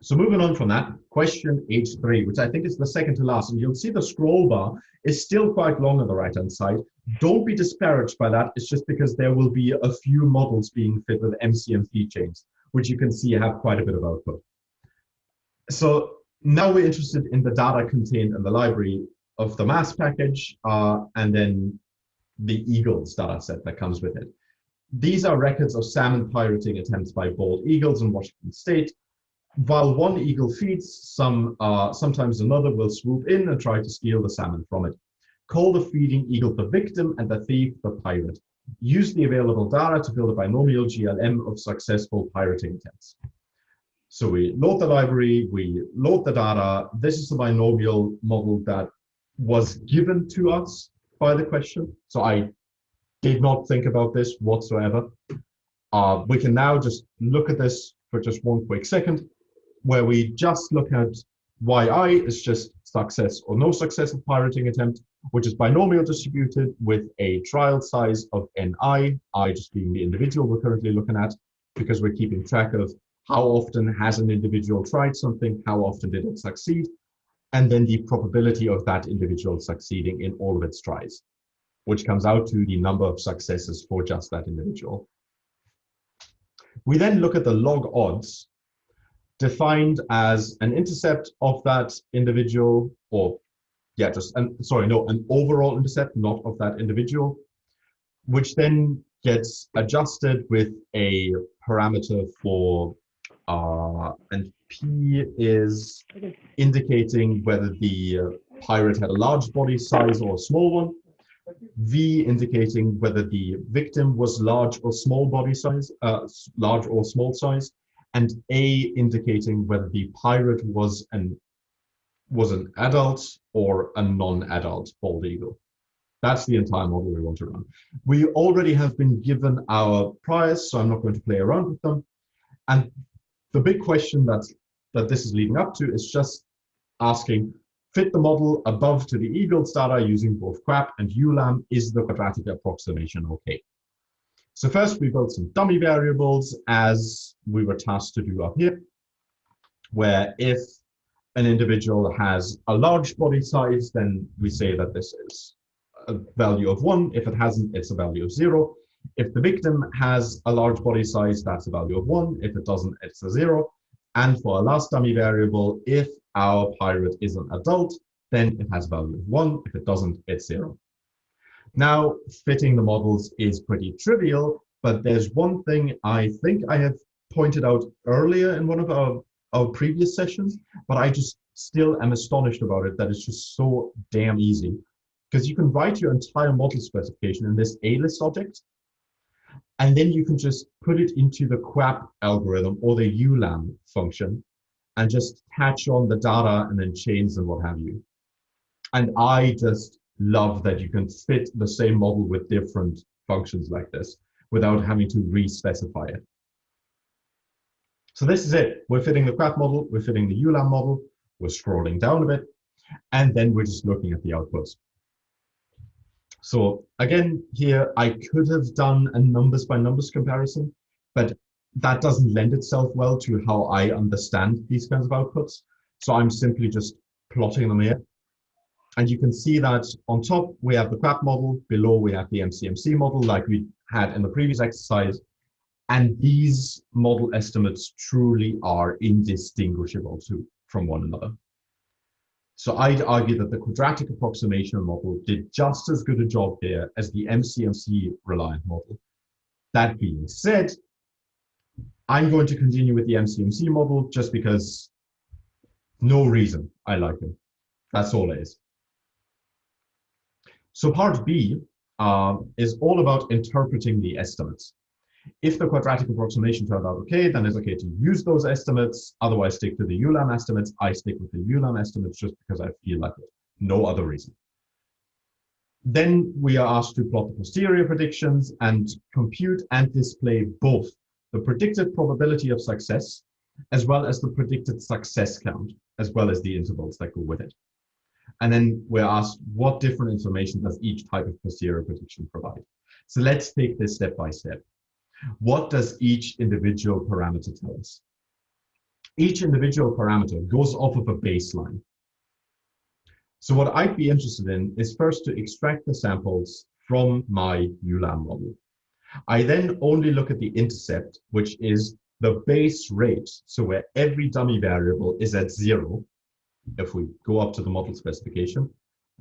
So moving on from that, question H3, which I think is the second to last, and you'll see the scroll bar is still quite long on the right-hand side. Don't be disparaged by that. It's just because there will be a few models being fit with MCMC chains, which you can see have quite a bit of output. So now we're interested in the data contained in the library of the mass package, and then the Eagles data set that comes with it. These are records of salmon pirating attempts by bald eagles in Washington State. while one eagle feeds, sometimes another will swoop in and try to steal the salmon from it. Call the feeding eagle the victim and the thief the pirate. Use the available data to build a binomial GLM of successful pirating attempts. So we load the library, we load the data. This is the binomial model that was given to us by the question. So I did not think about this whatsoever. We can now just look at this for just one quick second, where we just look at yi is just success or no success of pirating attempt, which is binomial distributed with a trial size of ni, I just being the individual we're currently looking at, because we're keeping track of how often has an individual tried something, how often did it succeed, and then the probability of that individual succeeding in all of its tries, which comes out to the number of successes for just that individual. We then look at the log odds, defined as an intercept of that individual, or an overall intercept, not of that individual, which then gets adjusted with a parameter for, and P is indicating whether the pirate had a large body size or a small one, V indicating whether the victim was large or small body size, large or small size, and A indicating whether the pirate was an adult or a non-adult bald eagle. That's the entire model we want to run. We already have been given our priors, so I'm not going to play around with them. And the big question that this is leading up to is just asking, fit the model above to the eagle's data using both QAP and ULAM. Is the quadratic approximation okay? So first we built some dummy variables as we were tasked to do up here, where if an individual has a large body size, then we say that this is a value of 1. If it hasn't, it's a value of 0. If the victim has a large body size, that's a value of 1. If it doesn't, it's a 0. And for our last dummy variable, if our pirate is an adult, then it has a value of 1. If it doesn't, it's 0. Now, fitting the models is pretty trivial, but there's one thing I think I have pointed out earlier in one of our previous sessions, but I just still am astonished about it, that it's just so damn easy. Because you can write your entire model specification in this A-list object, and then you can just put it into the QAP algorithm or the ULAM function and just catch on the data and then chains and what have you. And I just love that you can fit the same model with different functions like this without having to re-specify it. So this is it. We're fitting the QAP model, we're fitting the ULAM model, we're scrolling down a bit, and then we're just looking at the outputs. So again, here I could have done a numbers by numbers comparison, but that doesn't lend itself well to how I understand these kinds of outputs. So I'm simply just plotting them here. And you can see that on top, we have the QAP model, below we have the MCMC model like we had in the previous exercise. And these model estimates truly are indistinguishable from one another. So I'd argue that the quadratic approximation model did just as good a job here as the MCMC reliant model. That being said, I'm going to continue with the MCMC model just because no reason I like it. That's all it is. So part B is all about interpreting the estimates. If the quadratic approximation turned out okay, then it's okay to use those estimates. Otherwise, stick to the ULAM estimates. I stick with the ULAM estimates just because I feel like it. No other reason. Then we are asked to plot the posterior predictions and compute and display both the predicted probability of success as well as the predicted success count, as well as the intervals that go with it. And then we're asked what different information does each type of posterior prediction provide. So let's take this step by step. What does each individual parameter tell us? Each individual parameter goes off of a baseline. So what I'd be interested in is first to extract the samples from my ULAM model. I then only look at the intercept, which is the base rate. So where every dummy variable is at 0. If we go up to the model specification,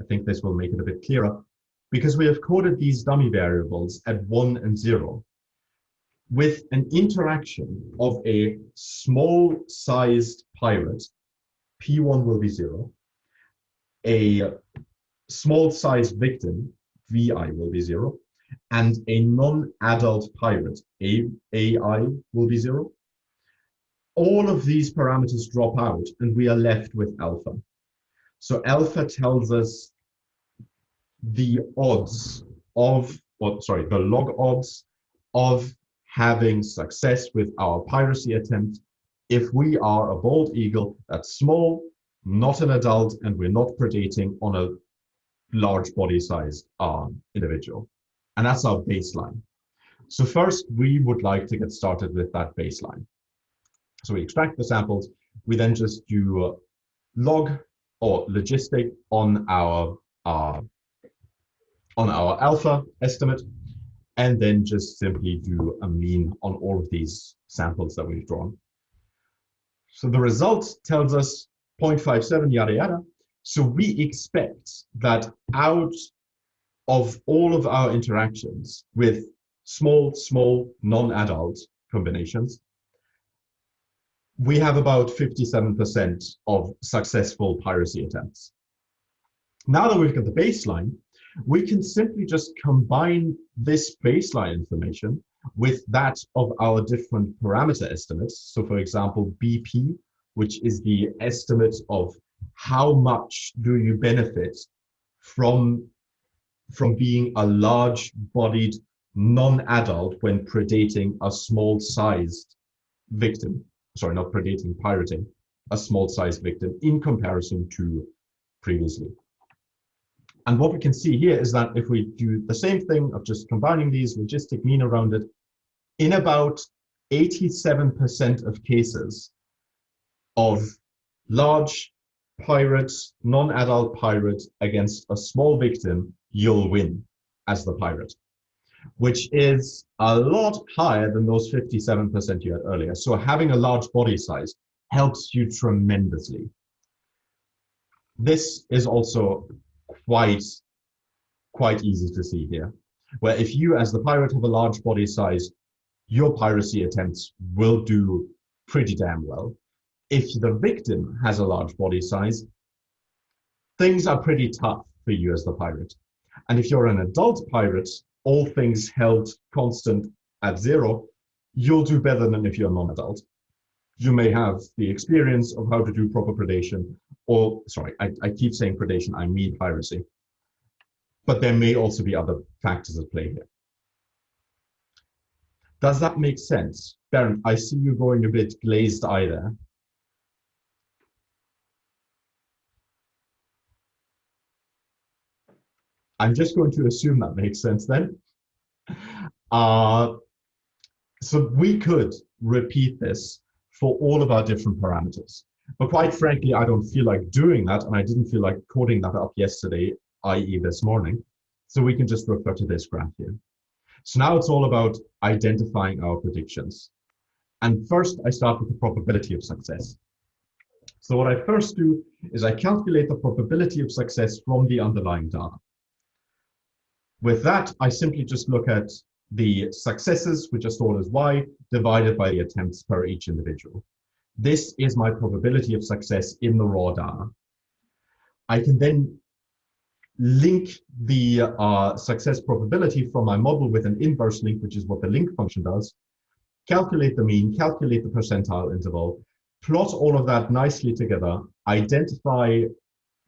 I think this will make it a bit clearer. Because we have coded these dummy variables at 1 and 0. with an interaction of a small-sized pirate, P1 will be 0, a small-sized victim, VI will be 0, and a non-adult pirate, AI will be 0. All of these parameters drop out and we are left with alpha. So alpha tells us the odds of, the log odds of having success with our piracy attempt if we are a bald eagle that's small, not an adult, and we're not predating on a large body sized individual. And that's our baseline. So first, we would like to get started with that baseline. So we extract the samples. We then just do log or logistic on our alpha estimate, and then just simply do a mean on all of these samples that we've drawn. So the result tells us 0.57, yada, yada. So we expect that out of all of our interactions with small, non-adult combinations, we have about 57% of successful piracy attempts. Now that we've got the baseline, we can simply just combine this baseline information with that of our different parameter estimates. So for example, BP, which is the estimate of how much do you benefit from being a large-bodied non-adult when predating a small-sized victim. Sorry, not predating, pirating a small-sized victim in comparison to previously. And what we can see here is that if we do the same thing of just combining these logistic mean around it, in about 87% of cases of large pirates, non-adult pirate against a small victim, you'll win as the pirate, which is a lot higher than those 57% you had earlier. So having a large body size helps you tremendously. This is also quite easy to see here, where if you as the pirate have a large body size, your piracy attempts will do pretty damn well. If the victim has a large body size, things are pretty tough for you as the pirate. And if you're an adult pirate, all things held constant at 0, you'll do better than if you're non-adult. You may have the experience of how to do proper predation, or sorry, I keep saying predation, I mean piracy. But there may also be other factors at play here. Does that make sense? Bernd, I see you going a bit glazed eye there. I'm just going to assume that makes sense then. So we could repeat this for all of our different parameters. But quite frankly, I don't feel like doing that, and I didn't feel like coding that up yesterday, i.e. this morning. So we can just refer to this graph here. So now it's all about identifying our predictions. And first, I start with the probability of success. So what I first do is I calculate the probability of success from the underlying data. With that, I simply just look at the successes, which are stored as Y, divided by the attempts per each individual. This is my probability of success in the raw data. I can then link the success probability from my model with an inverse link, which is what the link function does, calculate the mean, calculate the percentile interval, plot all of that nicely together, identify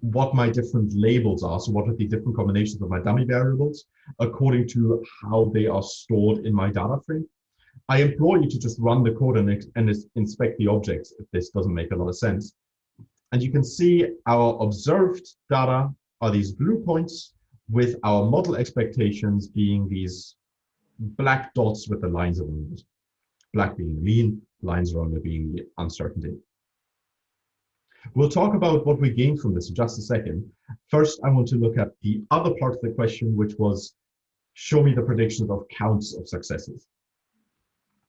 what my different labels are, so what are the different combinations of my dummy variables according to how they are stored in my data frame. I implore you to just run the code and inspect the objects if this doesn't make a lot of sense. And you can see our observed data are these blue points with our model expectations being these black dots with the lines around it. Black being the mean, lines around it being the uncertainty. We'll talk about what we gained from this in just a second. First, I want to look at the other part of the question, which was, show me the predictions of counts of successes.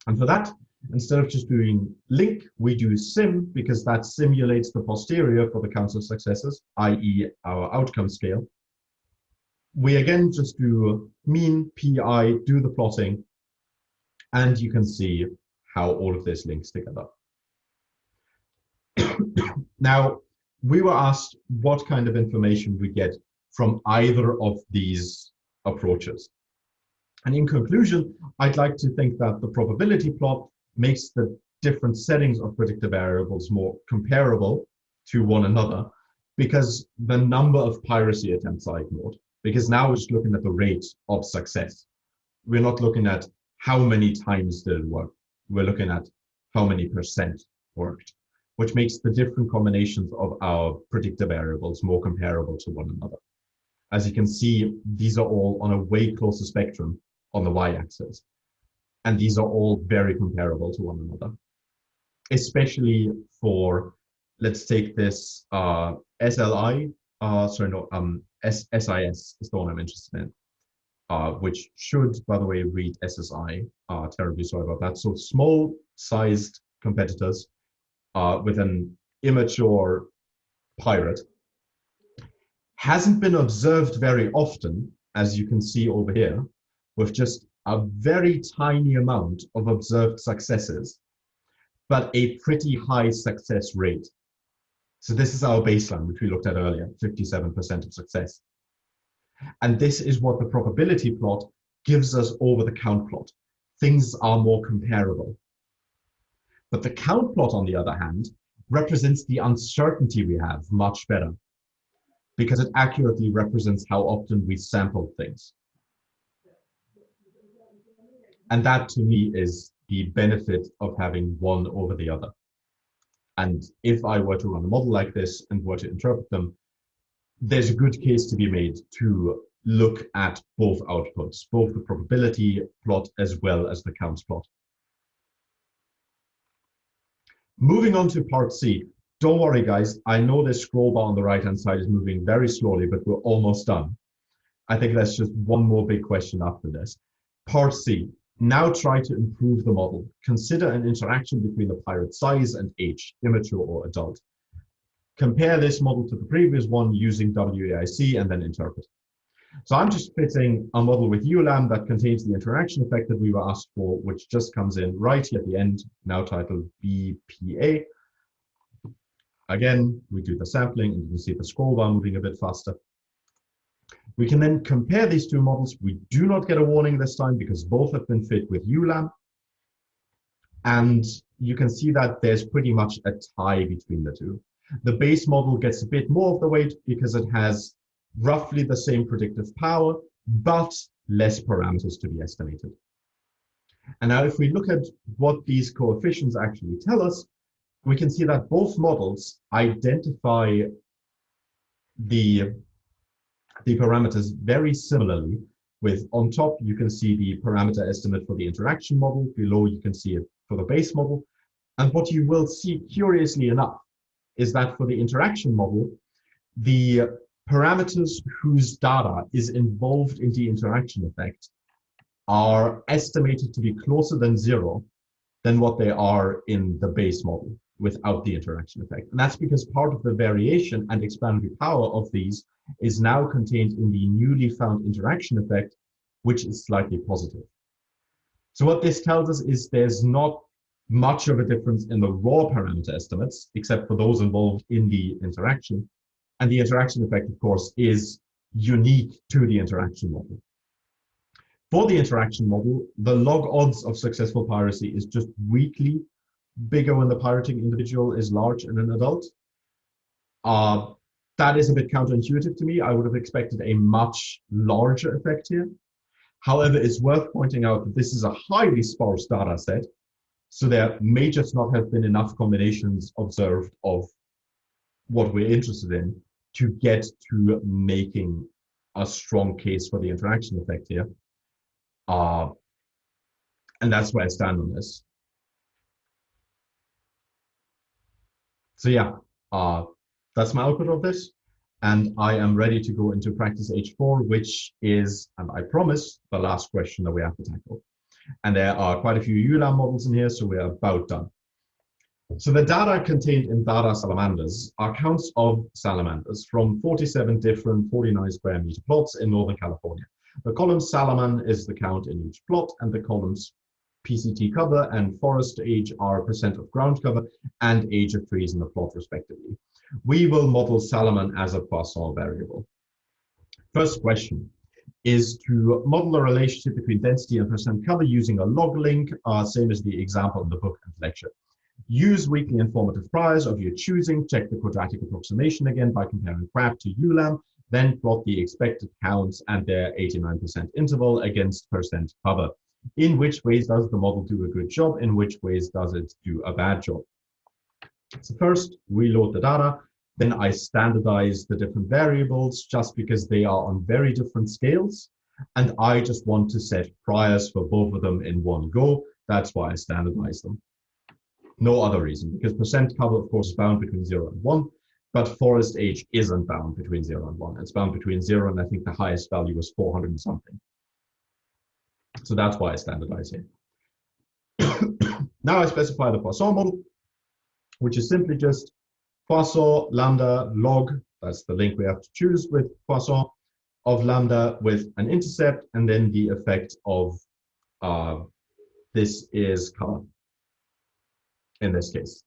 And for that, instead of just doing link, we do sim, because that simulates the posterior for the counts of successes, i.e. our outcome scale. We again just do mean, PI, do the plotting, And you can see how all of this links together. Now, we were asked what kind of information we get from either of these approaches. And in conclusion, I'd like to think that the probability plot makes the different settings of predictor variables more comparable to one another, because the number of piracy attempts are ignored. Because now we're just looking at the rate of success. We're not looking at how many times did it work. We're looking at how many % worked, which makes the different combinations of our predictor variables more comparable to one another. As you can see, these are all on a way closer spectrum on the y-axis. And these are all very comparable to one another, especially for, let's take this SLI, SIS is the one I'm interested in, which should, by the way, read SSI. Terribly sorry about that. So small-sized competitors with an immature pirate hasn't been observed very often, as you can see over here, with just a very tiny amount of observed successes, but a pretty high success rate. So this is our baseline, which we looked at earlier, 57% of success. And this is what the probability plot gives us over the count plot. Things are more comparable. But the count plot, on the other hand, represents the uncertainty we have much better, because it accurately represents how often we sample things. And that, to me, is the benefit of having one over the other. And if I were to run a model like this and were to interpret them, there's a good case to be made to look at both outputs, both the probability plot as well as the counts plot. Moving on to part C. Don't worry, guys. I know this scroll bar on the right-hand side is moving very slowly, but we're almost done. I think that's just one more big question after this. Part C. Now try to improve the model. Consider an interaction between the pirate size and age, immature or adult. Compare this model to the previous one using WAIC and then interpret. So I'm just fitting a model with ULAM that contains the interaction effect that we were asked for, which just comes in right here at the end, now titled BPA. Again, we do the sampling and you can see the scroll bar moving a bit faster. We can then compare these two models. We do not get a warning this time because both have been fit with ULAM. And you can see that there's pretty much a tie between the two. The base model gets a bit more of the weight because it has roughly the same predictive power, but less parameters to be estimated. And now if we look at what these coefficients actually tell us, we can see that both models identify the parameters very similarly. With on top, you can see the parameter estimate for the interaction model. Below, you can see it for the base model. And what you will see, curiously enough, is that for the interaction model, the parameters whose data is involved in the interaction effect are estimated to be closer than 0 than what they are in the base model without the interaction effect. And that's because part of the variation and explanatory power of these is now contained in the newly found interaction effect, which is slightly positive. So what this tells us is there's not much of a difference in the raw parameter estimates, except for those involved in the interaction. And the interaction effect, of course, is unique to the interaction model. For the interaction model, the log odds of successful piracy is just weakly bigger when the pirating individual is large and an adult. That is a bit counterintuitive to me. I would have expected a much larger effect here. However, it's worth pointing out that this is a highly sparse data set, so there may just not have been enough combinations observed of what we're interested in to get to making a strong case for the interaction effect here. And that's where I stand on this. So yeah, that's my output of this. And I am ready to go into practice H4, which is, and I promise, the last question that we have to tackle. And there are quite a few ULAM models in here, so we're about done. So the data contained in data salamanders are counts of salamanders from 47 different 49 square meter plots in Northern California. The column salaman is the count in each plot, and the columns PCT cover and forest age are percent of ground cover and age of trees in the plot respectively. We will model Salaman as a Poisson variable. First question is to model the relationship between density and percent cover using a log link, same as the example in the book and lecture. Use weakly informative priors of your choosing, check the quadratic approximation again by comparing crab to ULAM, then plot the expected counts and their 89% interval against percent cover. In which ways does the model do a good job? In which ways does it do a bad job? So first, we load the data. Then I standardize the different variables just because they are on very different scales. And I just want to set priors for both of them in one go. That's why I standardize them. No other reason, because percent cover, of course, is bound between 0 and 1, but forest age isn't bound between 0 and 1. It's bound between 0 and I think the highest value was 400 and something. So that's why I standardize here. Now I specify the Poisson model, which is simply just Poisson lambda log, that's the link we have to choose with Poisson, of lambda with an intercept, and then the effect of this is color in this case.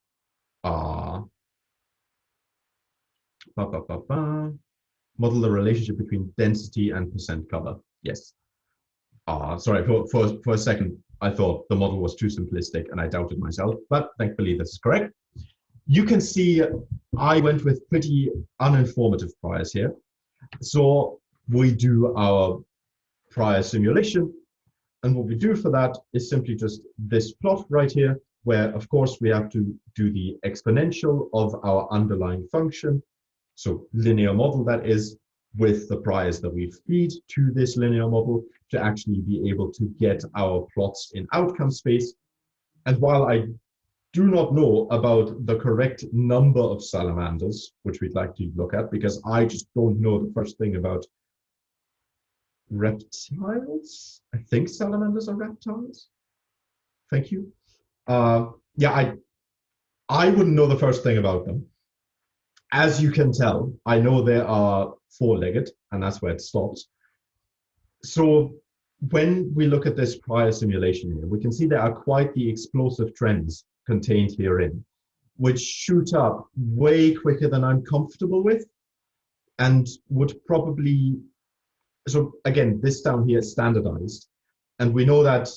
Model the relationship between density and percent cover. Yes. Sorry, for a second, I thought the model was too simplistic and I doubted myself, but thankfully this is correct. You can see I went with pretty uninformative priors here. So we do our prior simulation, and what we do for that is simply just this plot right here, where of course we have to do the exponential of our underlying function. So linear model, that is, with the priors that we feed to this linear model to actually be able to get our plots in outcome space. And while I do not know about the correct number of salamanders, which we'd like to look at, because I just don't know the first thing about reptiles. I think salamanders are reptiles. Thank you. Yeah, I wouldn't know the first thing about them. As you can tell, I know they are four-legged, and that's where it stops. So when we look at this prior simulation here, we can see there are quite the explosive trends contained herein, which shoot up way quicker than I'm comfortable with, and would probably, so again, this down here is standardized, and we know that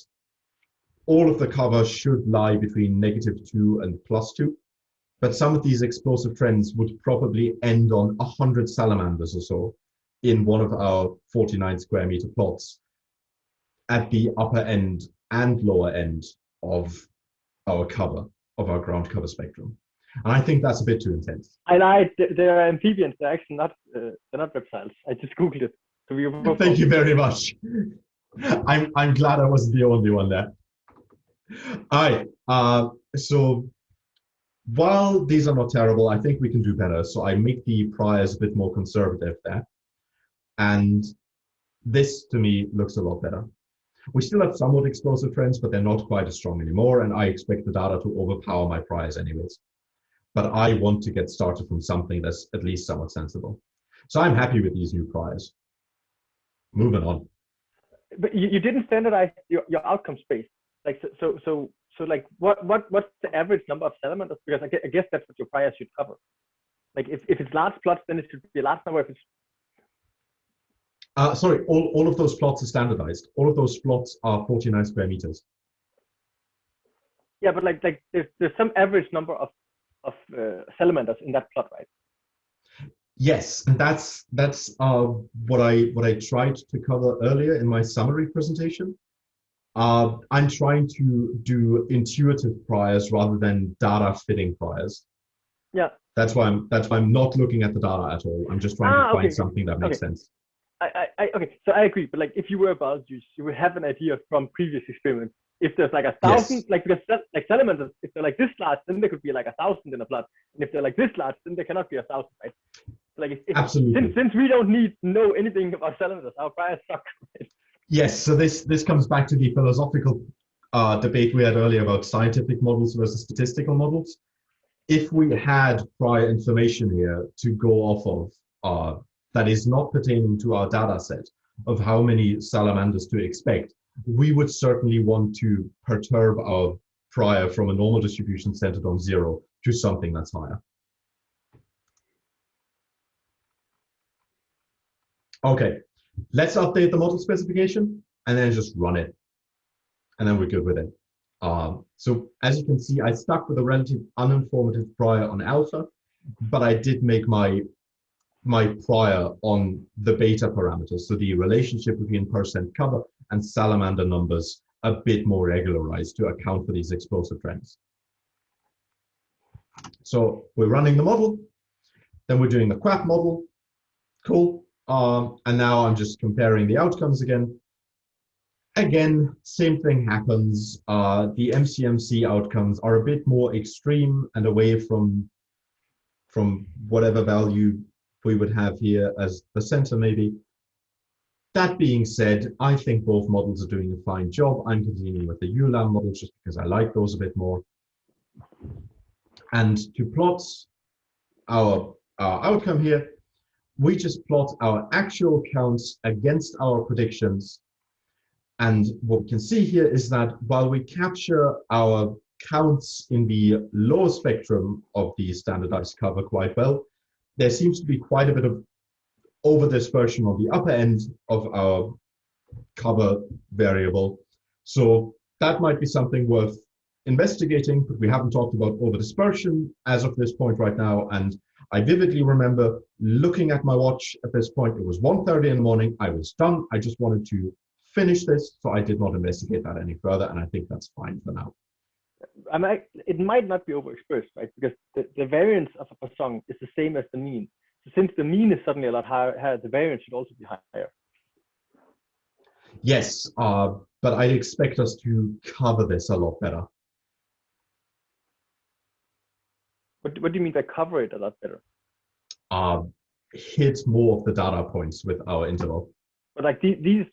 all of the cover should lie between -2 and +2. But some of these explosive trends would probably end on 100 salamanders or so in one of our 49 square meter plots at the upper end and lower end of our cover, of our ground cover spectrum. And I think that's a bit too intense. I lied. They're amphibians. They're actually not. They're not reptiles. I just googled it. So we were Thank you very much. I'm glad I wasn't the only one there. All right. So while these are not terrible, I think we can do better. So I make the priors a bit more conservative there. And this, to me, looks a lot better. We still have somewhat explosive trends, but they're not quite as strong anymore. And I expect the data to overpower my priors anyways. But I want to get started from something that's at least somewhat sensible. So I'm happy with these new priors. Moving on. But you didn't standardize your outcome space. Like so like what's the average number of salamanders? Because I guess that's what your priors should cover. Like if it's large plots, then it should be a large number. If it's sorry, all of those plots are standardized. All of those plots are 49 square meters. Yeah, but like there's some average number of salamanders in that plot, right? Yes, and that's what I tried to cover earlier in my summary presentation. I'm trying to do intuitive priors rather than data fitting priors. Yeah. That's why I'm not looking at the data at all. I'm just trying to find something that makes sense. Okay, so I agree. But like if you were about you would have an idea from previous experiments. If there's like 1,000, yes. Like because like salamanders, if they're like this large, then there could be like 1,000 in a plot. And if they're like this large, then there cannot be 1,000, right? Like absolutely. Since we don't need to know anything about salamanders, our priors suck. Right? Yes, so this comes back to the philosophical debate we had earlier about scientific models versus statistical models. If we had prior information here to go off of that is not pertaining to our data set of how many salamanders to expect, we would certainly want to perturb our prior from a normal distribution centered on 0 to something that's higher. Okay, let's update the model specification and then just run it. And then we're good with it. So as you can see, I stuck with a relative uninformative prior on alpha, but I did make my prior on the beta parameters. So the relationship between percent cover and salamander numbers a bit more regularized to account for these explosive trends. So we're running the model, then we're doing the QAP model. Cool. And now I'm just comparing the outcomes again. Again, same thing happens. The MCMC outcomes are a bit more extreme and away from whatever value we would have here as the center maybe. That being said, I think both models are doing a fine job. I'm continuing with the ULAM model just because I like those a bit more. And to plot our outcome here, we just plot our actual counts against our predictions. And what we can see here is that while we capture our counts in the lower spectrum of the standardized cover quite well, there seems to be quite a bit of over dispersion on the upper end of our cover variable. So that might be something worth investigating, but we haven't talked about over dispersion as of this point right now. And I vividly remember looking at my watch at this point. It was 1:30 in the morning. I was done. I just wanted to finish this, so I did not investigate that any further, and I think that's fine for now. It might not be overexpressed, right? Because the variance of a song is the same as the mean. So since the mean is suddenly a lot higher, the variance should also be higher. Yes, but I expect us to cover this a lot better. What do you mean by cover it a lot better? Hit more of the data points with our interval. But like this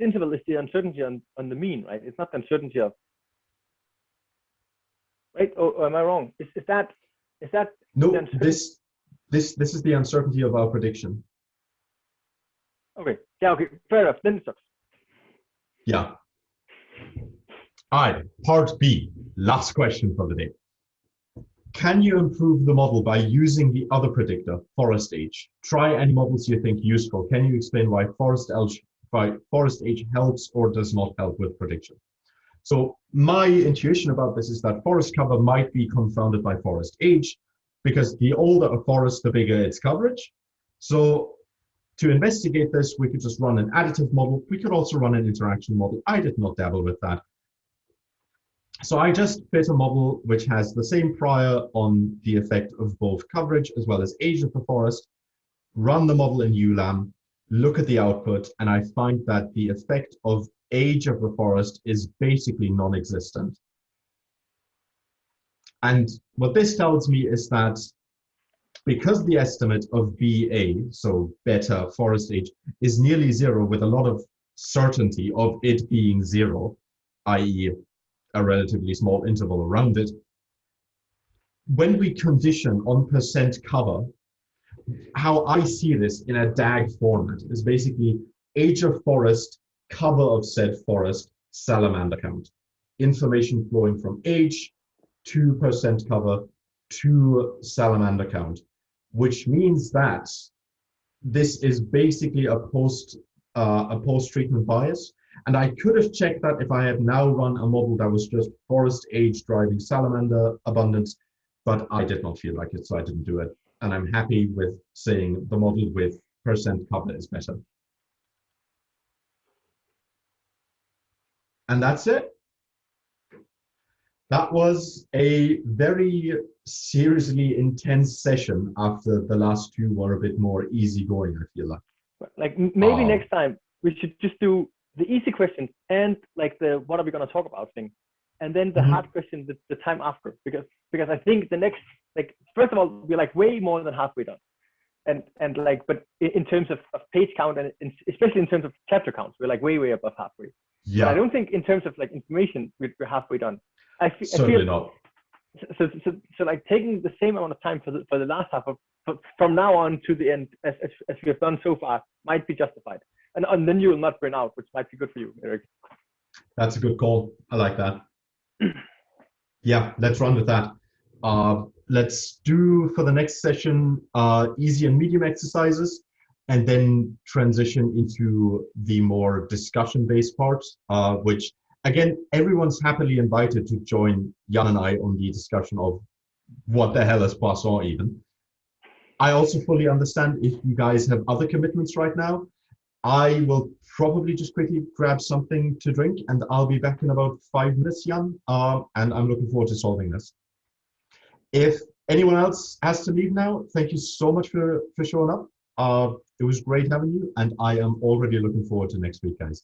interval is the uncertainty on the mean, right? It's not the uncertainty of, right? Or am I wrong? Is that no? This is the uncertainty of our prediction. Okay. Yeah. Okay. Fair enough. Then it sucks. Yeah. All right. Part B. Last question for the day. Can you improve the model by using the other predictor, forest age? Try any models you think useful. Can you explain why forest age helps or does not help with prediction? So my intuition about this is that forest cover might be confounded by forest age, because the older a forest, the bigger its coverage. So to investigate this, we could just run an additive model. We could also run an interaction model. I did not dabble with that. So I just fit a model which has the same prior on the effect of both coverage as well as age of the forest, run the model in ULAM, look at the output, and I find that the effect of age of the forest is basically non-existent. And what this tells me is that because the estimate of BA, so beta forest age, is nearly 0 with a lot of certainty of it being 0, i.e. a relatively small interval around it. When we condition on percent cover, how I see this in a DAG format is basically age of forest, cover of said forest, salamander count. Information flowing from age to percent cover to salamander count, which means that this is basically a post-treatment bias. And I could have checked that if I had now run a model that was just forest age driving salamander abundance, but I did not feel like it, so I didn't do it. And I'm happy with saying the model with percent cover is better. And that's it. That was a very seriously intense session after the last two were a bit more easygoing, I feel like. Like maybe next time we should just do the easy questions and like the what are we going to talk about thing, and then the hard question the time after, because I think the next, like, first of all, we're like way more than halfway done, and like, but in terms of page count and especially in terms of chapter counts, we're like way above halfway. Yeah. But I don't think in terms of like information we're halfway done. I feel not. So like taking the same amount of time for the last half of from now on to the end as we have done so far might be justified. and then you will not burn out, which might be good for you, Eric. That's a good call. I like that. Yeah, let's run with that. Let's do for the next session easy and medium exercises, and then transition into the more discussion-based parts, which again, everyone's happily invited to join Jan and I on the discussion of what the hell is Poisson even. I also fully understand if you guys have other commitments right now. I will probably just quickly grab something to drink, and I'll be back in about 5 minutes, Jan, and I'm looking forward to solving this. If anyone else has to leave now, thank you so much for showing up. It was great having you, and I am already looking forward to next week, guys.